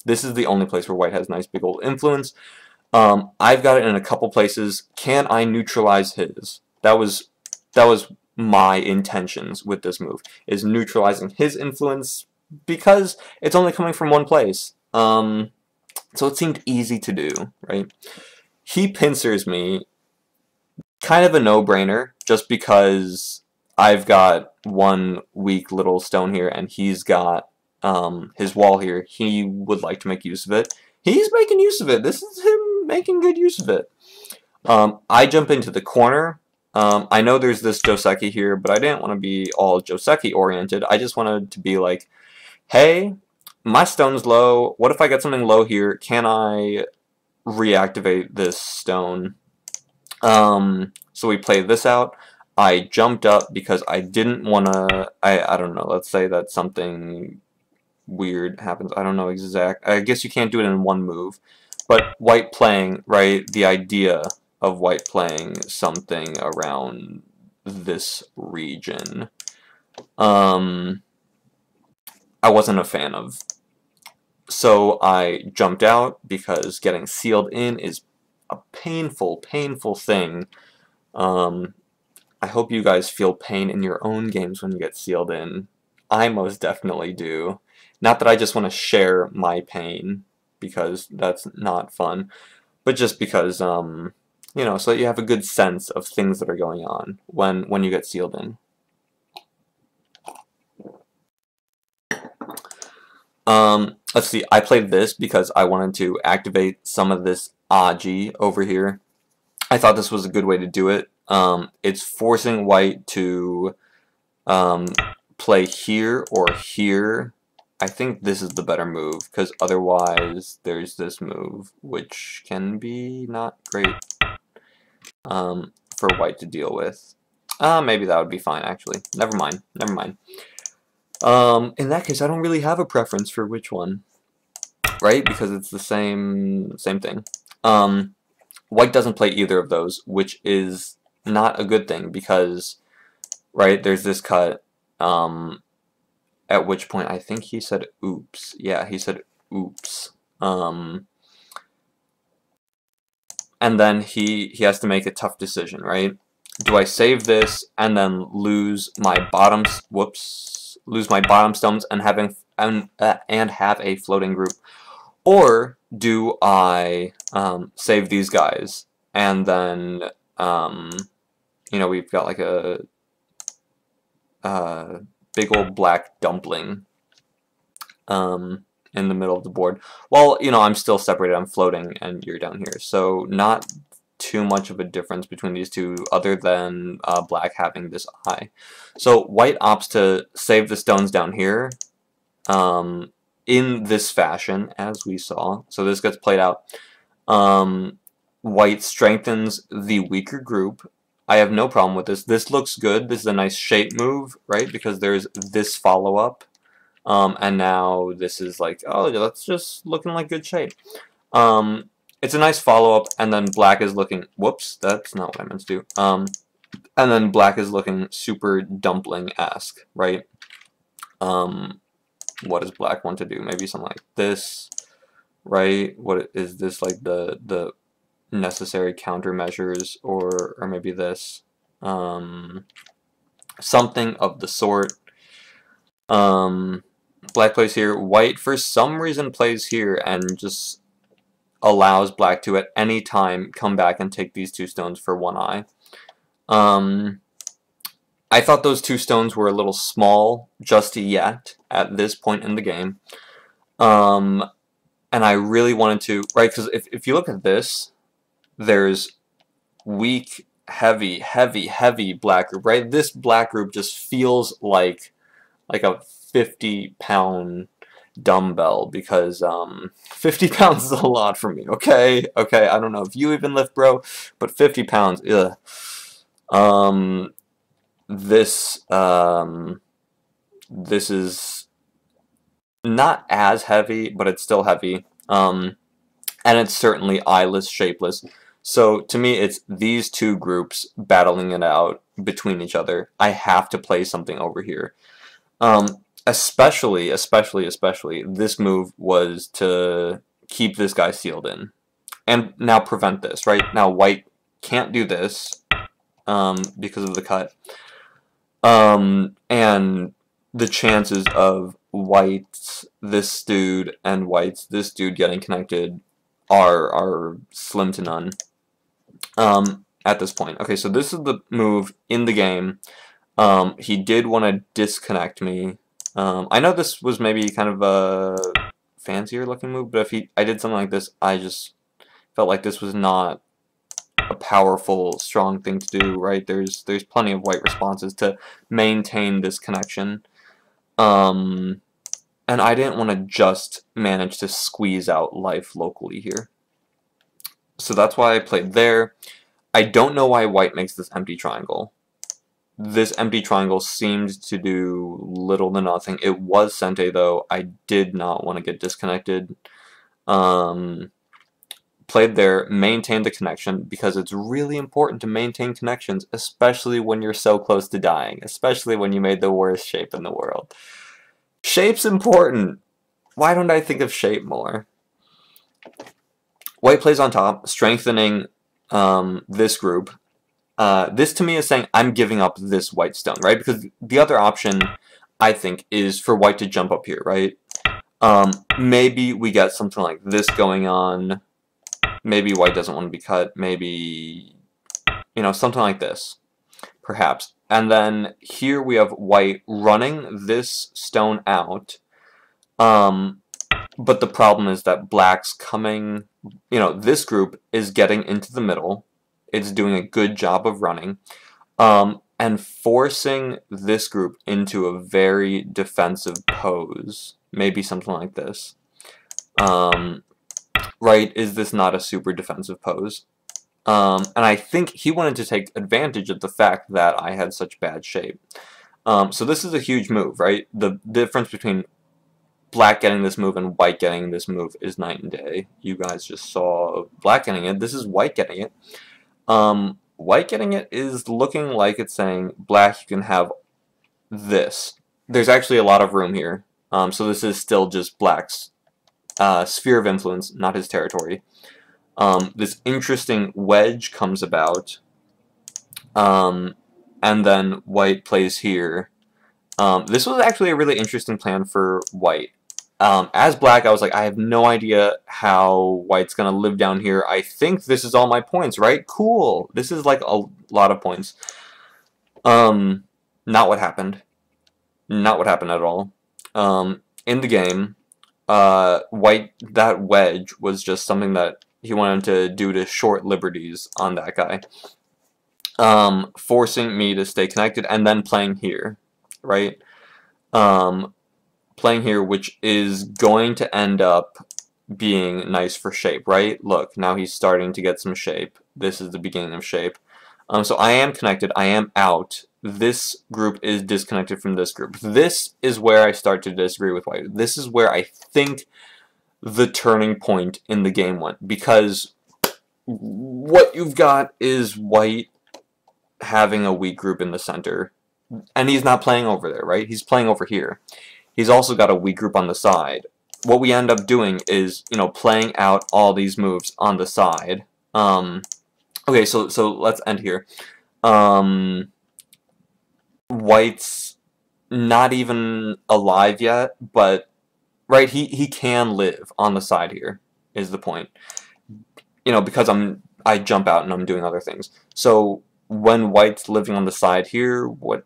This is the only place where white has nice big old influence. I've got it in a couple places. Can I neutralize his? That was my intentions with this move, is neutralizing his influence because it's only coming from one place. So it seemed easy to do, right? He pincers me, kind of a no-brainer, just because I've got one weak little stone here and he's got his wall here. He would like to make use of it. He's making use of it. This is him making good use of it. I jump into the corner. I know there's this Joseki here, but I didn't want to be all Joseki oriented. I just wanted to be like, hey, my stone's low. What if I get something low here? Can I reactivate this stone? So we played this out. I jumped up because I didn't want to, I don't know, let's say that something weird happens. I don't know exact. I guess you can't do it in one move. But white playing, right, the idea of white playing something around this region, I wasn't a fan of. So I jumped out because getting sealed in is a painful, painful thing. I hope you guys feel pain in your own games when you get sealed in. I most definitely do. Not that I just want to share my pain, because that's not fun, but just because, you know, so that you have a good sense of things that are going on when you get sealed in. Let's see, I played this because I wanted to activate some of this Aji over here. I thought this was a good way to do it. It's forcing white to play here or here. I think this is the better move, because otherwise there's this move, which can be not great for white to deal with. Maybe that would be fine, actually. Never mind. Never mind. In that case, I don't really have a preference for which one, right? Because it's the same thing. White doesn't play either of those, which is not a good thing, because, right, there's this cut, at which point I think he said oops. Yeah, he said oops. And then he has to make a tough decision, right? Do I save this and then lose my bottom stones and have a floating group, or do I save these guys and then you know, we've got like a big old black dumpling in the middle of the board. Well, you know, I'm still separated, I'm floating, and you're down here. So not too much of a difference between these two, other than black having this eye. So white opts to save the stones down here in this fashion, as we saw. So this gets played out. White strengthens the weaker group. I have no problem with this. This looks good. This is a nice shape move, right? Because there's this follow-up. And now this is like, oh, that's just looking like good shape. It's a nice follow-up, and then black is looking, whoops, that's not what I meant to do. And then black is looking super dumpling-esque, right? What does black want to do? Maybe something like this, right? What is this, like the necessary countermeasures, or maybe this, something of the sort. Black plays here. White, for some reason, plays here and just allows black to, at any time, come back and take these two stones for one eye. I thought those two stones were a little small just yet at this point in the game. And I really wanted to, right, because if you look at this, there's weak, heavy black group, right? This black group just feels like a 50-pound dumbbell, because 50 pounds is a lot for me. Okay, I don't know if you even lift, bro, but 50 pounds, ugh. This is not as heavy, but it's still heavy, and it's certainly eyeless, shapeless. So to me, it's these two groups battling it out between each other. I have to play something over here. Especially, this move was to keep this guy sealed in. And now prevent this, right? Now white can't do this because of the cut. And the chances of white's this dude and white's this dude getting connected are slim to none at this point. Okay, so this is the move in the game. He did want to disconnect me. I know this was maybe kind of a fancier looking move, but if I did something like this, I just felt like this was not a powerful, strong thing to do, right? There's plenty of white responses to maintain this connection. And I didn't want to just manage to squeeze out life locally here. So that's why I played there. I don't know why white makes this empty triangle. This empty triangle seemed to do little to nothing. It was Sente, though. I did not want to get disconnected. Played there, maintained the connection, because it's really important to maintain connections, especially when you're so close to dying, especially when you made the worst shape in the world. Shape's important. Why don't I think of shape more? White plays on top, strengthening this group. This to me is saying I'm giving up this white stone, right? Because the other option, I think, is for white to jump up here, right? Maybe we get something like this going on. Maybe white doesn't want to be cut. Maybe, you know, something like this, perhaps. And then here we have white running this stone out. But the problem is that black's coming, you know, this group is getting into the middle. It's doing a good job of running. And forcing this group into a very defensive pose. Maybe something like this. Right? Is this not a super defensive pose? And I think he wanted to take advantage of the fact that I had such bad shape. So this is a huge move, right? The difference between black getting this move and white getting this move is night and day. You guys just saw black getting it. This is white getting it. White getting it is looking like it's saying, black, you can have this. There's actually a lot of room here. So this is still just black's sphere of influence, not his territory. This interesting wedge comes about, and then white plays here. This was actually a really interesting plan for white. As black, I was like, I have no idea how white's gonna live down here. I think this is all my points, right? Cool. This is like a lot of points. Not what happened. Not what happened at all. In the game, white, that wedge was just something that he wanted to do to short liberties on that guy. Forcing me to stay connected and then playing here, right? Playing here, which is going to end up being nice for shape, right? Look, now he's starting to get some shape. This is the beginning of shape. So I am connected. I am out. This group is disconnected from this group. This is where I start to disagree with white. This is where I think the turning point in the game went, because what you've got is white having a weak group in the center, and he's not playing over there, right? He's playing over here. He's also got a weak group on the side. What we end up doing is, you know, playing out all these moves on the side. Okay, so let's end here. White's not even alive yet, but right, he can live on the side here, is the point. You know, because I jump out and I'm doing other things. So when white's living on the side here, what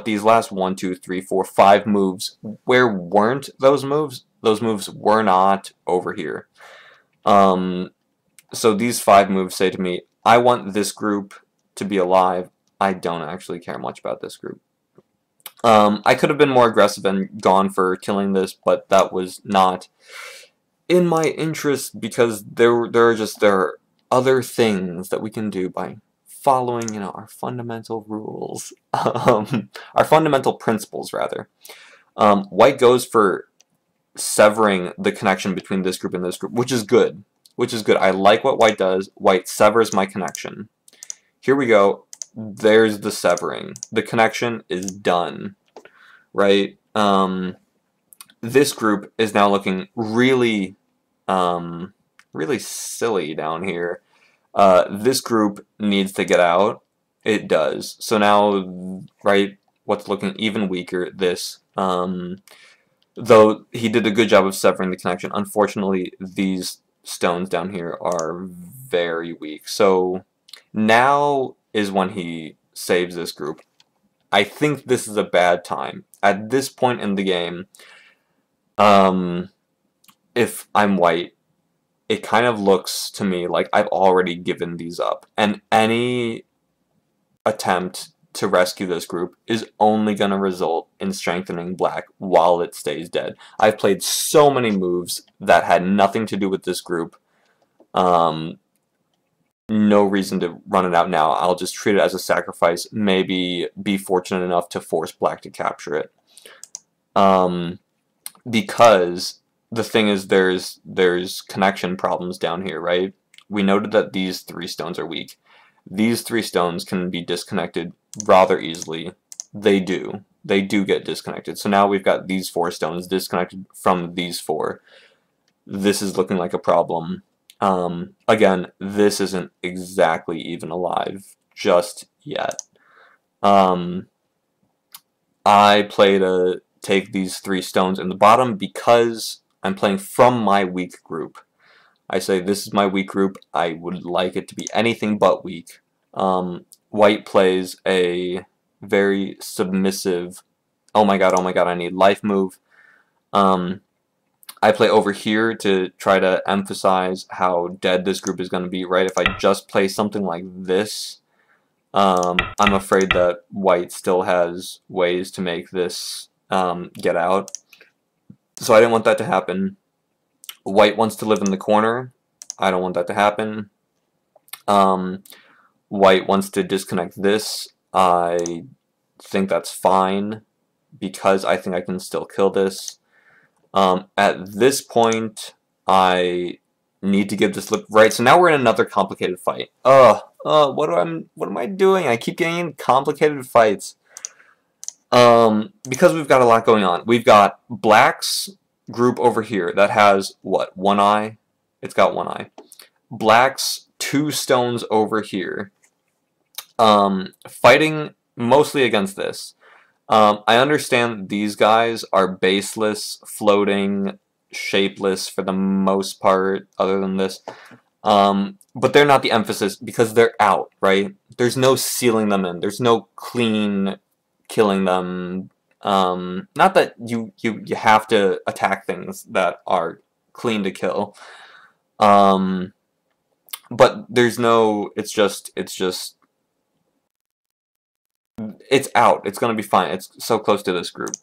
these last 1, 2, 3, 4, 5 moves, where weren't those moves? Those moves were not over here. So these 5 moves say to me, I want this group to be alive. I don't actually care much about this group. I could have been more aggressive and gone for killing this, but that was not in my interest, because there are other things that we can do by following, you know, our fundamental rules, our fundamental principles, rather. White goes for severing the connection between this group and this group, which is good. I like what white does. White severs my connection. Here we go. There's the severing. The connection is done, right? This group is now looking really, really silly down here. This group needs to get out. It does. So now, right, what's looking even weaker, this. Though he did a good job of severing the connection, unfortunately, these stones down here are very weak. So now is when he saves this group. I think this is a bad time. At this point in the game, if I'm white, it kind of looks to me like I've already given these up. And any attempt to rescue this group is only going to result in strengthening black while it stays dead. I've played so many moves that had nothing to do with this group. No reason to run it out now. I'll just treat it as a sacrifice. Maybe be fortunate enough to force black to capture it. Because the thing is, there's connection problems down here, right? We noted that these 3 stones are weak. These 3 stones can be disconnected rather easily. They do. They do get disconnected. So now we've got these 4 stones disconnected from these 4. This is looking like a problem. Again, this isn't exactly even alive just yet. I play to take these 3 stones in the bottom because I'm playing from my weak group. I say this is my weak group. I would like it to be anything but weak. White plays a very submissive, oh my god, I need life move. I play over here to try to emphasize how dead this group is going to be, right? If I just play something like this, I'm afraid that white still has ways to make this get out. So I didn't want that to happen. White wants to live in the corner. I don't want that to happen. White wants to disconnect this. I think that's fine because I think I can still kill this. At this point, I need to give this lip right. So now we're in another complicated fight. What am I doing? I keep getting in complicated fights. Because we've got a lot going on. We've got black's group over here that has what? One eye? It's got one eye. Black's 2 stones over here. Fighting mostly against this. I understand these guys are baseless, floating, shapeless for the most part, other than this. But they're not the emphasis because they're out, right? There's no sealing them in. There's no clean killing them. Not that you have to attack things that are clean to kill. But there's no. It's out. It's gonna be fine. It's so close to this group.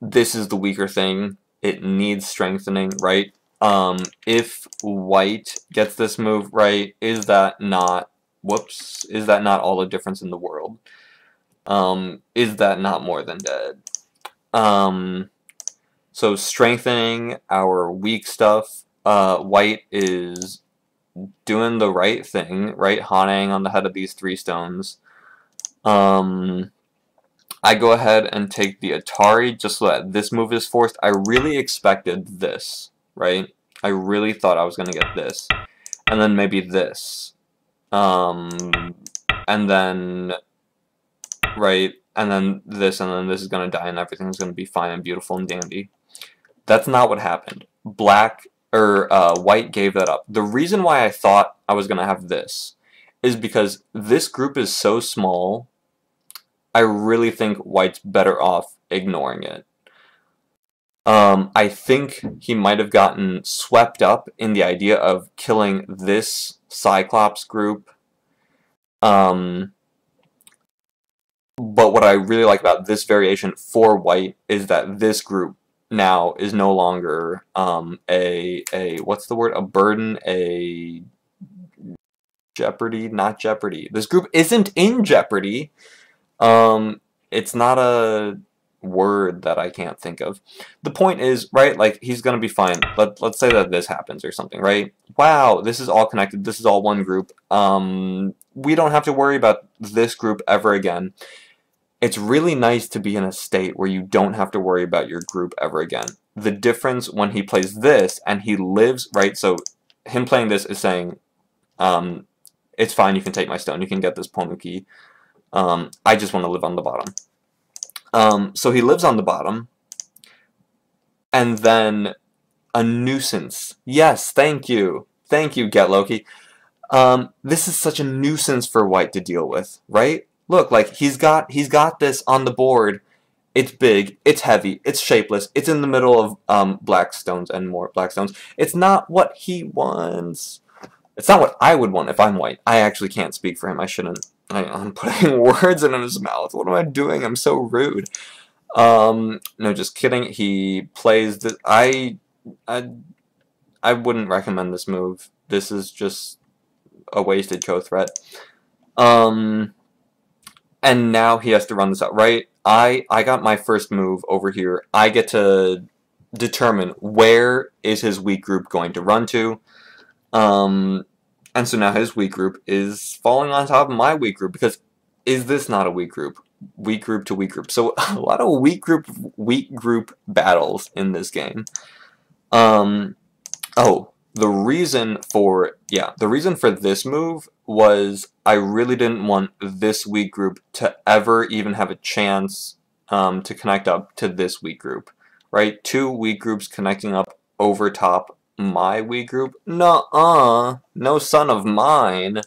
This is the weaker thing. It needs strengthening, right? If white gets this move right, is that not, whoops, is that not all the difference in the world? Is that not more than dead? So strengthening our weak stuff, white is doing the right thing, right? Haneing on the head of these 3 stones. I go ahead and take the Atari just so that this move is forced. I really expected this, right? I really thought I was going to get this. And then maybe this. And then, right? And then this is going to die and everything's going to be fine and beautiful and dandy. That's not what happened. White gave that up. The reason why I thought I was going to have this is because this group is so small, I really think white's better off ignoring it. I think he might have gotten swept up in the idea of killing this Cyclops group. But what I really like about this variation for white is that this group now is no longer what's the word? A burden, a jeopardy, not jeopardy. This group isn't in jeopardy. It's not a word that I can't think of. The point is, right, like, he's gonna be fine. Let's say that this happens or something, right? Wow, this is all connected. This is all one group. We don't have to worry about this group ever again. It's really nice to be in a state where you don't have to worry about your group ever again. The difference when he plays this and he lives, right, so him playing this is saying, it's fine, you can take my stone, you can get this Ponuki. I just want to live on the bottom. So he lives on the bottom, and then a nuisance. Yes, thank you. Thank you, Get Loki. This is such a nuisance for white to deal with, right? Look, like, he's got this on the board. It's big, it's heavy, it's shapeless, it's in the middle of black stones and more black stones. It's not what he wants. It's not what I would want if I'm white. I actually can't speak for him. I shouldn't. I'm putting words in his mouth. What am I doing? I'm so rude. No, just kidding. He plays this. I wouldn't recommend this move. This is just a wasted co-threat. And now he has to run this out, right? I got my first move over here. I get to determine where is his weak group going to run to. And so now his weak group is falling on top of my weak group, because is this not a weak group? Weak group to weak group. So a lot of weak group battles in this game. The reason for this move was I really didn't want this weak group to ever even have a chance to connect up to this weak group, right? 2 weak groups connecting up over top my weak group? Nuh-uh. No son of mine.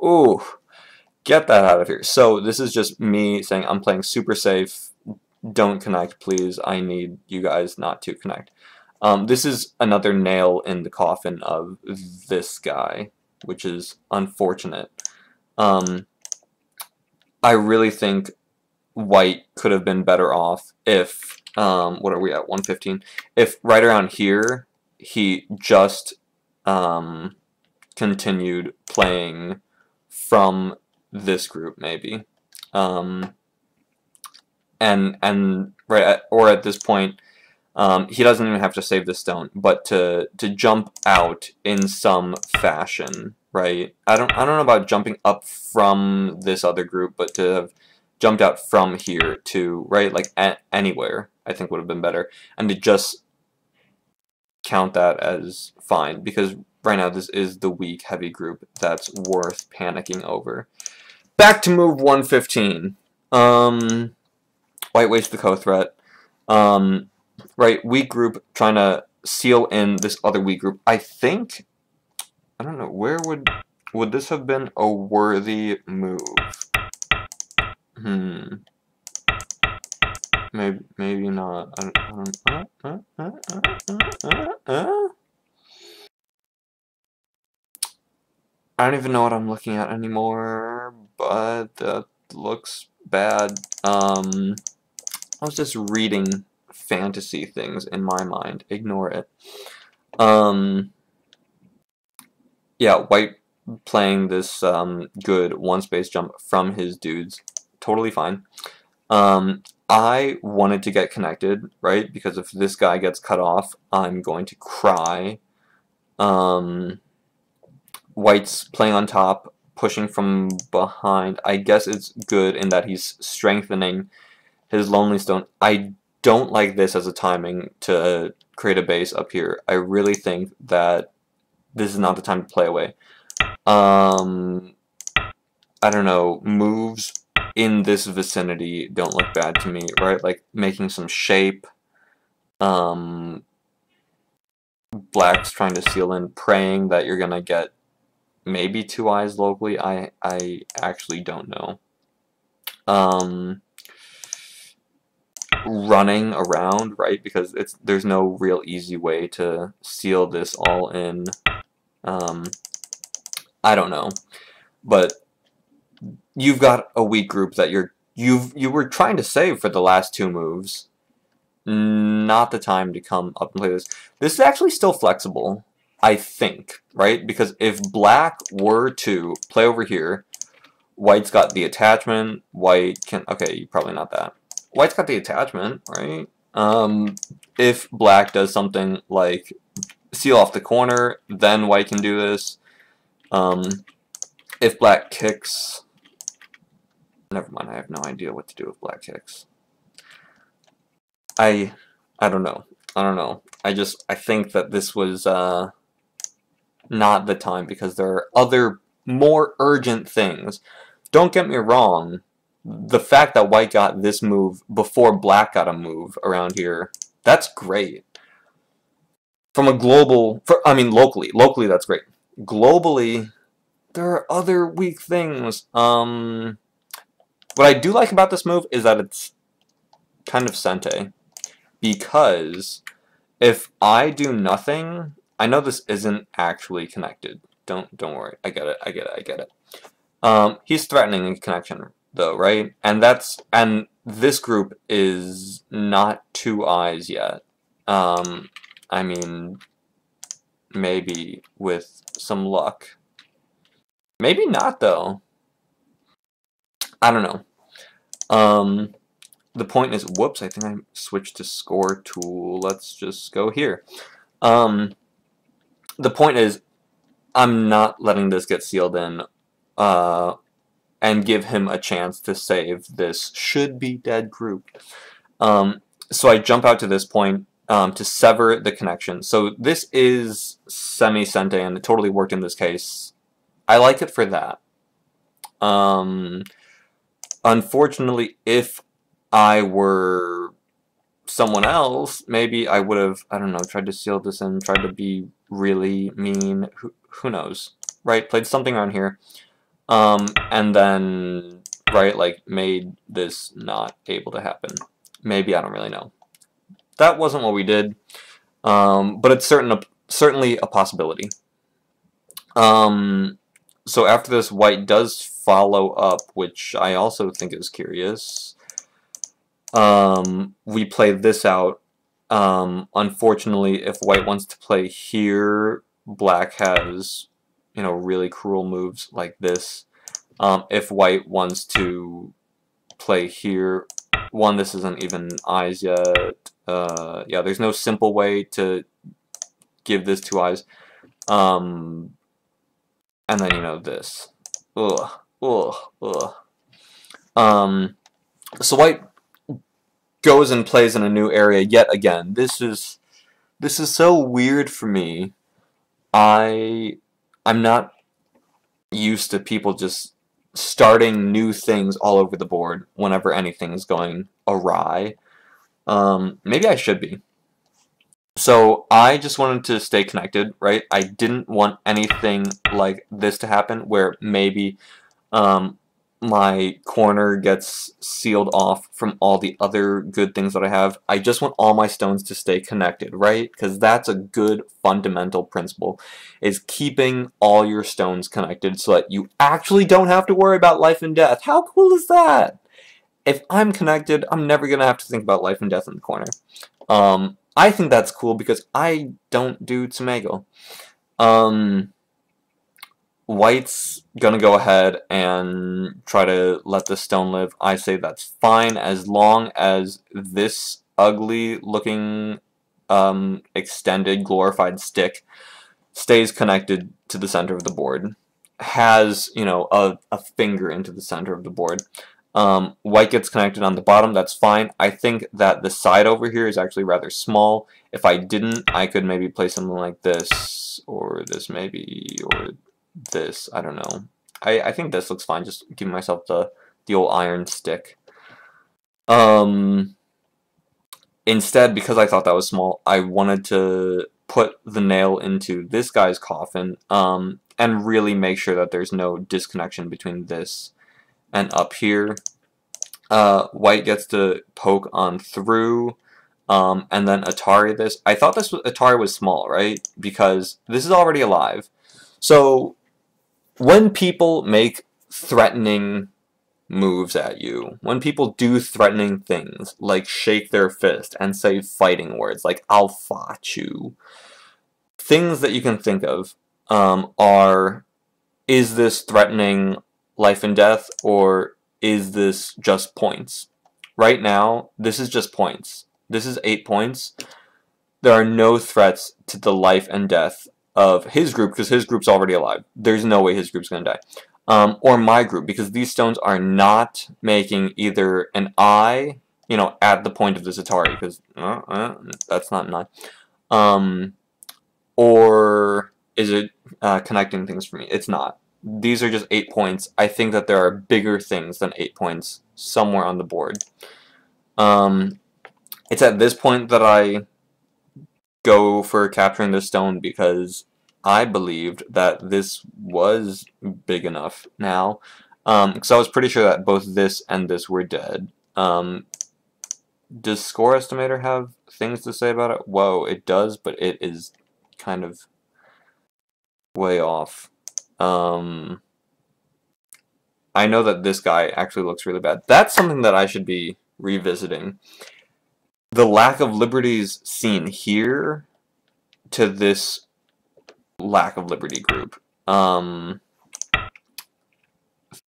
Ooh. Get that out of here. So this is just me saying I'm playing super safe. don't connect, please. I need you guys not to connect. This is another nail in the coffin of this guy, which is unfortunate. I really think white could have been better off if, what are we at, 115? If right around here, he just continued playing from this group, maybe. And right at, or at this point, he doesn't even have to save the stone, but to jump out in some fashion, right? I don't know about jumping up from this other group, but to have jumped out from here to, right, like anywhere, I think would have been better, and to just count that as fine, because right now this is the weak heavy group that's worth panicking over. Back to move 115. White wastes the co-threat. Right, weak group trying to seal in this other weak group. I think, I don't know, where would this have been a worthy move? Maybe not. I don't even know what I'm looking at anymore, but that looks bad. I was just reading fantasy things in my mind. Ignore it. Yeah, white playing this good one space jump from his dudes. Totally fine. I wanted to get connected, right? Because if this guy gets cut off, I'm going to cry. White's playing on top, pushing from behind. I guess it's good in that he's strengthening his Lonely Stone. I don't like this as a timing to create a base up here. I really think that this is not the time to play away. I don't know, moves in this vicinity don't look bad to me, right? Like making some shape. Black's trying to seal in, praying that you're gonna get maybe 2 eyes locally. I actually don't know. Running around, right? Because there's no real easy way to seal this all in. I don't know, but you've got a weak group that you were trying to save for the last 2 moves. Not the time to come up and play this. This is actually still flexible, I think, right? Because if black were to play over here, white's got the attachment. White can, okay, probably not that. White's got the attachment, right? If black does something like seal off the corner, then white can do this. If black kicks, never mind, I have no idea what to do if black kicks. I don't know. I think that this was not the time, because there are other more urgent things. Don't get me wrong, the fact that white got this move before black got a move around here, that's great. From a global, locally that's great. Globally, there are other weak things. What I do like about this move is that it's kind of sente, because if I do nothing, I know this isn't actually connected. Don't worry. I get it. He's threatening a connection though, right? And this group is not 2 eyes yet. I mean, maybe with some luck. Maybe not though. I don't know. The point is, whoops, I think I switched to score tool. Let's just go here. The point is, I'm not letting this get sealed in and give him a chance to save this should-be dead group. So I jump out to this point to sever the connection. So this is semi-sente, and it totally worked in this case. I like it for that. Unfortunately, if I were someone else, maybe I would have, I don't know, tried to seal this in, tried to be really mean. Who knows, right? Played something around here. And then, right, like, made this not able to happen. Maybe, I don't really know. That wasn't what we did, but it's certainly a possibility. So after this, white does follow up, which I also think is curious. We play this out. Unfortunately, if white wants to play here, black has, you know, really cruel moves like this. If white wants to play here, one, this isn't even eyes yet. Yeah, there's no simple way to give this 2 eyes. And then, you know, this. Ugh, ugh, ugh. So white goes and plays in a new area yet again. This is so weird for me. I'm not used to people just starting new things all over the board whenever anything is going awry. Maybe I should be. So I just wanted to stay connected, right? I didn't want anything like this to happen where maybe my corner gets sealed off from all the other good things that I have. I just want all my stones to stay connected, right? Because that's a good fundamental principle, is keeping all your stones connected so that you actually don't have to worry about life and death. How cool is that? If I'm connected, I'm never going to have to think about life and death in the corner. I think that's cool because I don't do Tsumago. White's gonna go ahead and try to let the stone live. I say that's fine as long as this ugly looking extended glorified stick stays connected to the center of the board. Has, you know, a finger into the center of the board. White gets connected on the bottom, that's fine. I think that the side over here is actually rather small. If I didn't, I could maybe play something like this, or this maybe, or this, I don't know. I think this looks fine, just giving myself the old iron stick. Instead, because I thought that was small, I wanted to put the nail into this guy's coffin, and really make sure that there's no disconnection between this and up here. White gets to poke on through, and then Atari this. I thought Atari was small, right? Because this is already alive. So when people make threatening moves at you, when people do threatening things, like shake their fist and say fighting words, like I'll fight you, things that you can think of are, is this threatening life and death, or is this just points? Right now, this is just points. This is 8 points. There are no threats to the life and death of his group, because his group's already alive. There's no way his group's going to die. Or my group, because these stones are not making either an eye, you know, at the point of this Atari, because that's not an eye. Or is it connecting things for me? It's not. These are just 8 points. I think that there are bigger things than 8 points somewhere on the board. It's at this point that I go for capturing the stone, because I believed that this was big enough now. Because I was pretty sure that both this and this were dead. Does Score Estimator have things to say about it? Whoa, it does, but it is kind of way off. I know that this guy actually looks really bad. That's something that I should be revisiting. The lack of liberties seen here to this lack of liberty group.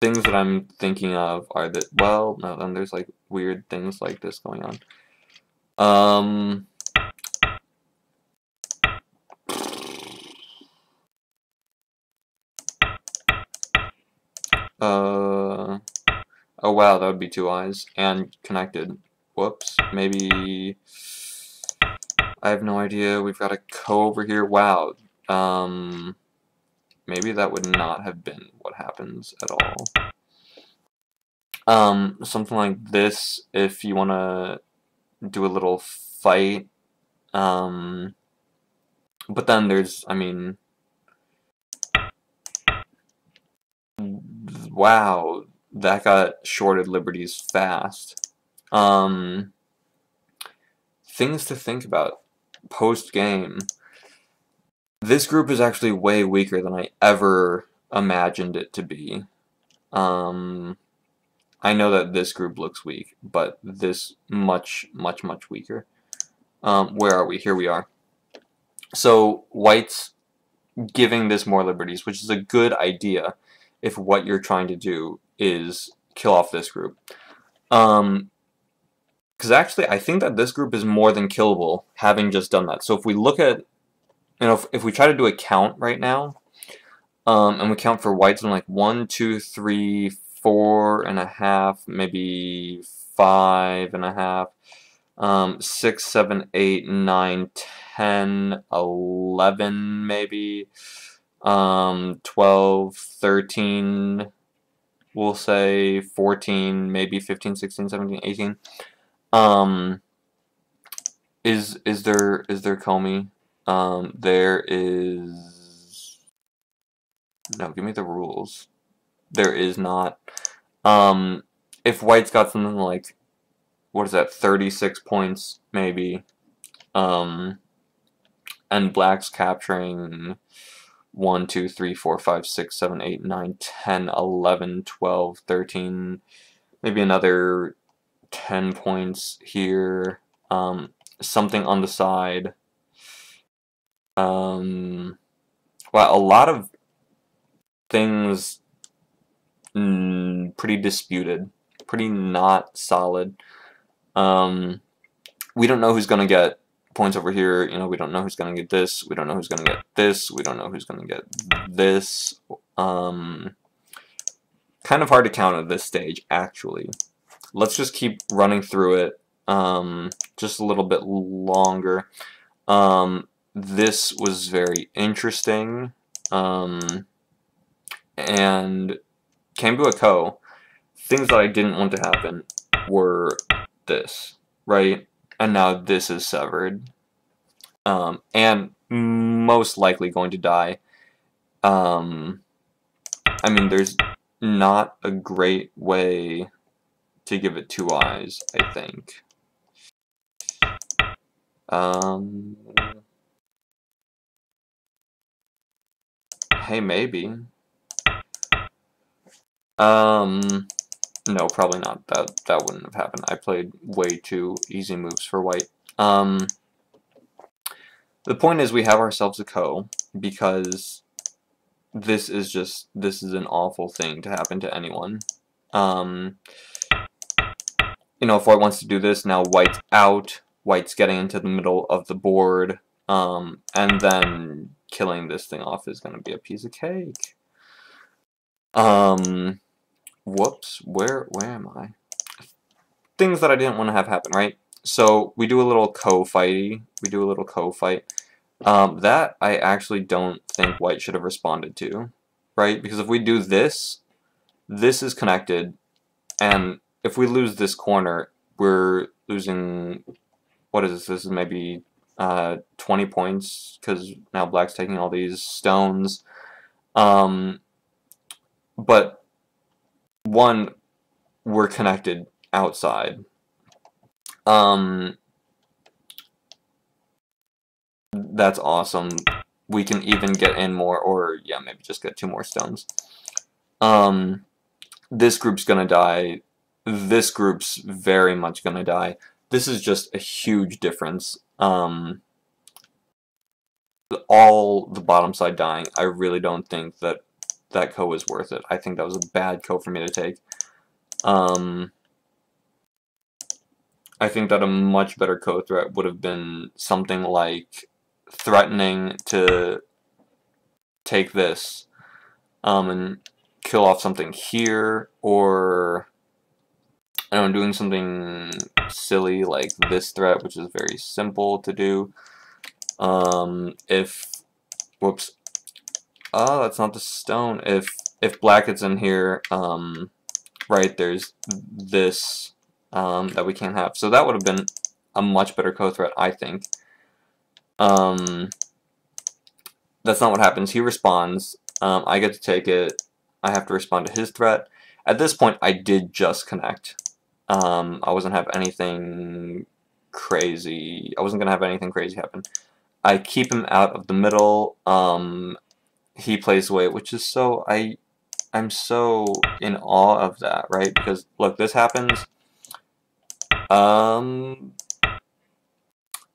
Things that I'm thinking of are that, well, no, then there's like weird things like this going on. Oh wow, that would be 2 eyes and connected. Whoops, maybe, I have no idea. We've got a co over here. Wow. Maybe that would not have been what happens at all. Something like this, if you want to do a little fight. But then there's, I mean, wow, that got shorted liberties fast. things to think about post-game. This group is actually way weaker than I ever imagined it to be. I know that this group looks weak, but this much weaker. Where are we? Here we are. So White's giving this more liberties, which is a good idea if what you're trying to do is kill off this group. Because actually, I think that this group is more than killable, having just done that. So if we look at, if we try to do a count right now, and we count for Whites in like 1, 2, 3, 4.5, maybe 5.5, 6, 7, 8, 9, 10, 11, maybe 12, 13, we'll say 14, maybe 15, 16, 17, 18. Is there Comey? There is no, give me the rules. There is not. If White's got something like, what is that, 36 points maybe, and Black's capturing 1, 2, 3, 4, 5, 6, 7, 8, 9, 10, 11, 12, 13, maybe another 10 points here, something on the side. Well, a lot of things pretty disputed, pretty not solid. We don't know who's going to get points over here. We don't know who's going to get this. We don't know who's going to get this. We don't know who's going to get this. Kind of hard to count at this stage, actually. Let's just keep running through it just a little bit longer. This was very interesting, and came to a co. Things that I didn't want to happen were this, right? And now this is severed, and most likely going to die. I mean, there's not a great way to give it 2 eyes, I think. Hey, maybe. No, probably not. That wouldn't have happened. I played way too easy moves for White. The point is we have ourselves a co, because this is an awful thing to happen to anyone. If White wants to do this, now White's out. White's getting into the middle of the board, and then killing this thing off is going to be a piece of cake. Whoops, where am I? Things that I didn't want to have happen, right? So we do a little co-fighty. We do a little co-fight. That I actually don't think White should have responded to, right? Because if we do this, this is connected, and if we lose this corner, we're losing, what is this? This is maybe 20 points, because now Black's taking all these stones. But one, we're connected outside. That's awesome. We can even get in more, or yeah, maybe just get 2 more stones. This group's gonna die. This group's very much gonna die. This is just a huge difference. All the bottom side dying, I really don't think that co was worth it. I think that was a bad co for me to take. I think that a much better co threat would have been something like threatening to take this and kill off something here, or I don't know, doing something silly like this threat, which is very simple to do. Whoops. Oh, that's not the stone. If Black gets in here, right, there's this that we can't have. So that would have been a much better co-threat, I think. That's not what happens. He responds. I get to take it. I have to respond to his threat. At this point, I did just connect. I wasn't have anything crazy. I wasn't gonna have anything crazy happen. I keep him out of the middle. He plays away, which is so I'm so in awe of that, right? Because look, this happens.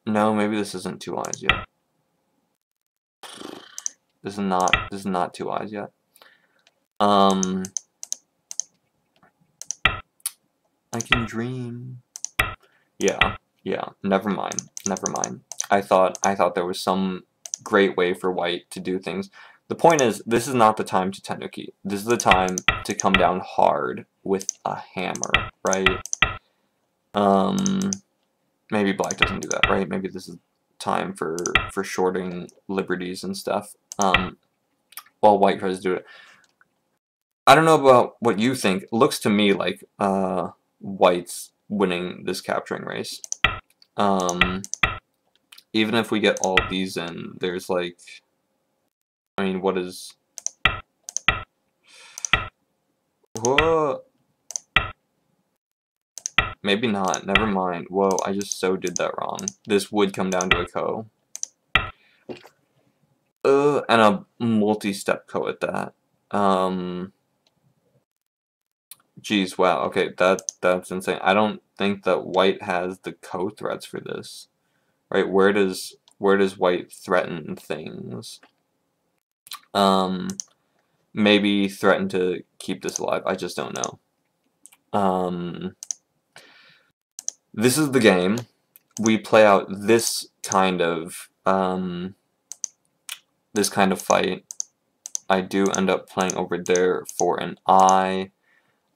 No, maybe this isn't 2 eyes yet. This is not 2 eyes yet. I can dream. Yeah, never mind. I thought there was some great way for white to do things. The point is, this is not the time to tenuki. This is the time to come down hard with a hammer, right? Maybe black doesn't do that, right? Maybe this is time for shorting liberties and stuff. While white tries to do it. I don't know about what you think. It looks to me like white's winning this capturing race. Even if we get all these in, there's like, I mean, what is... Whoa. Maybe not. Never mind. Whoa, I just so did that wrong. This would come down to a ko. And a multi-step ko at that. Geez, wow. Okay, that's insane. I don't think that white has the ko threats for this. Right? Where does white threaten things? Maybe threaten to keep this alive. I just don't know. This is the game. We play out this kind of fight. I do end up playing over there for an eye.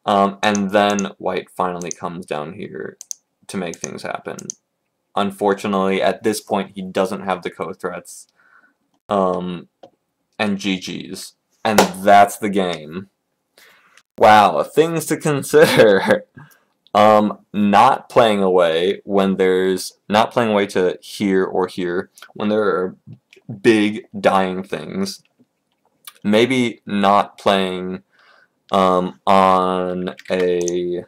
And then white finally comes down here to make things happen. Unfortunately, at this point, he doesn't have the ko threats. And GG's. And that's the game. Wow, things to consider. Not playing away when there's... Not playing away to here or here when there are big dying things. Maybe not playing on a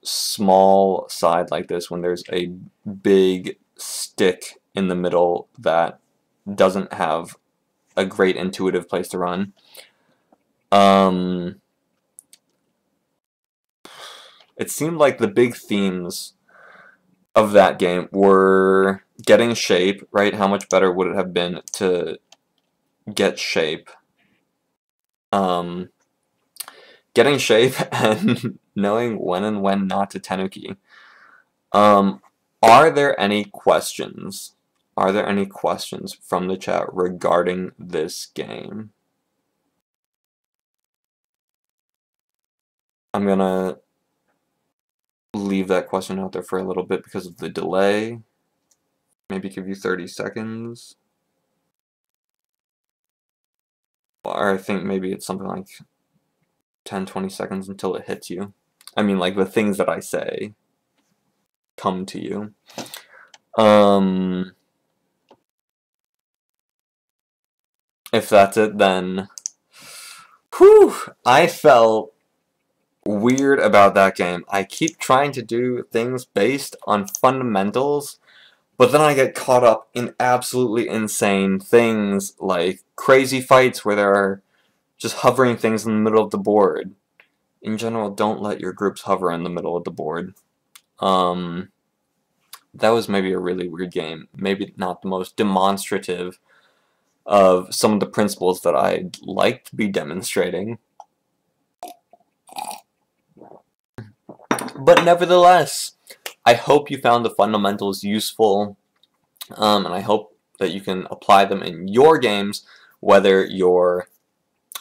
small side like this when there's a big stick in the middle that doesn't have a great intuitive place to run. It seemed like the big themes of that game were getting shape, right? How much better would it have been to get shape? Getting shape and knowing when and when not to tenuki. Are there any questions? Are there any questions from the chat regarding this game? I'm gonna leave that question out there for a little bit because of the delay. Maybe give you 30 seconds. Or I think maybe it's something like 10-20 seconds until it hits you. I mean, like, the things that I say come to you. If that's it, then... Whew! I felt weird about that game. I keep trying to do things based on fundamentals, but then I get caught up in absolutely insane things, like crazy fights where there are just hovering things in the middle of the board. In general, don't let your groups hover in the middle of the board. That was maybe a really weird game. Maybe not the most demonstrative of some of the principles that I'd like to be demonstrating. But nevertheless, I hope you found the fundamentals useful, and I hope that you can apply them in your games, whether you're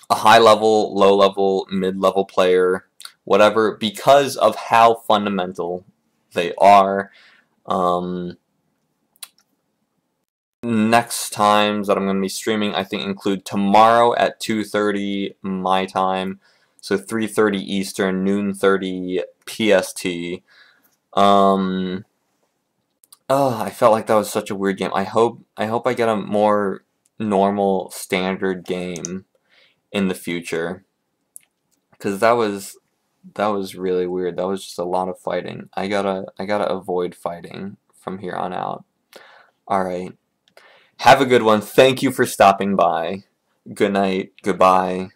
a high-level, low-level, mid-level player, whatever, because of how fundamental they are. Next times that I'm going to be streaming, I think, include tomorrow at 2:30 my time, so 3:30 Eastern, noon 30 PST. Oh, I felt like that was such a weird game. I hope I get a more normal, standard game in the future, because that was really weird. That was just a lot of fighting. I gotta avoid fighting from here on out. Alright. Have a good one. Thank you for stopping by. Good night. Goodbye.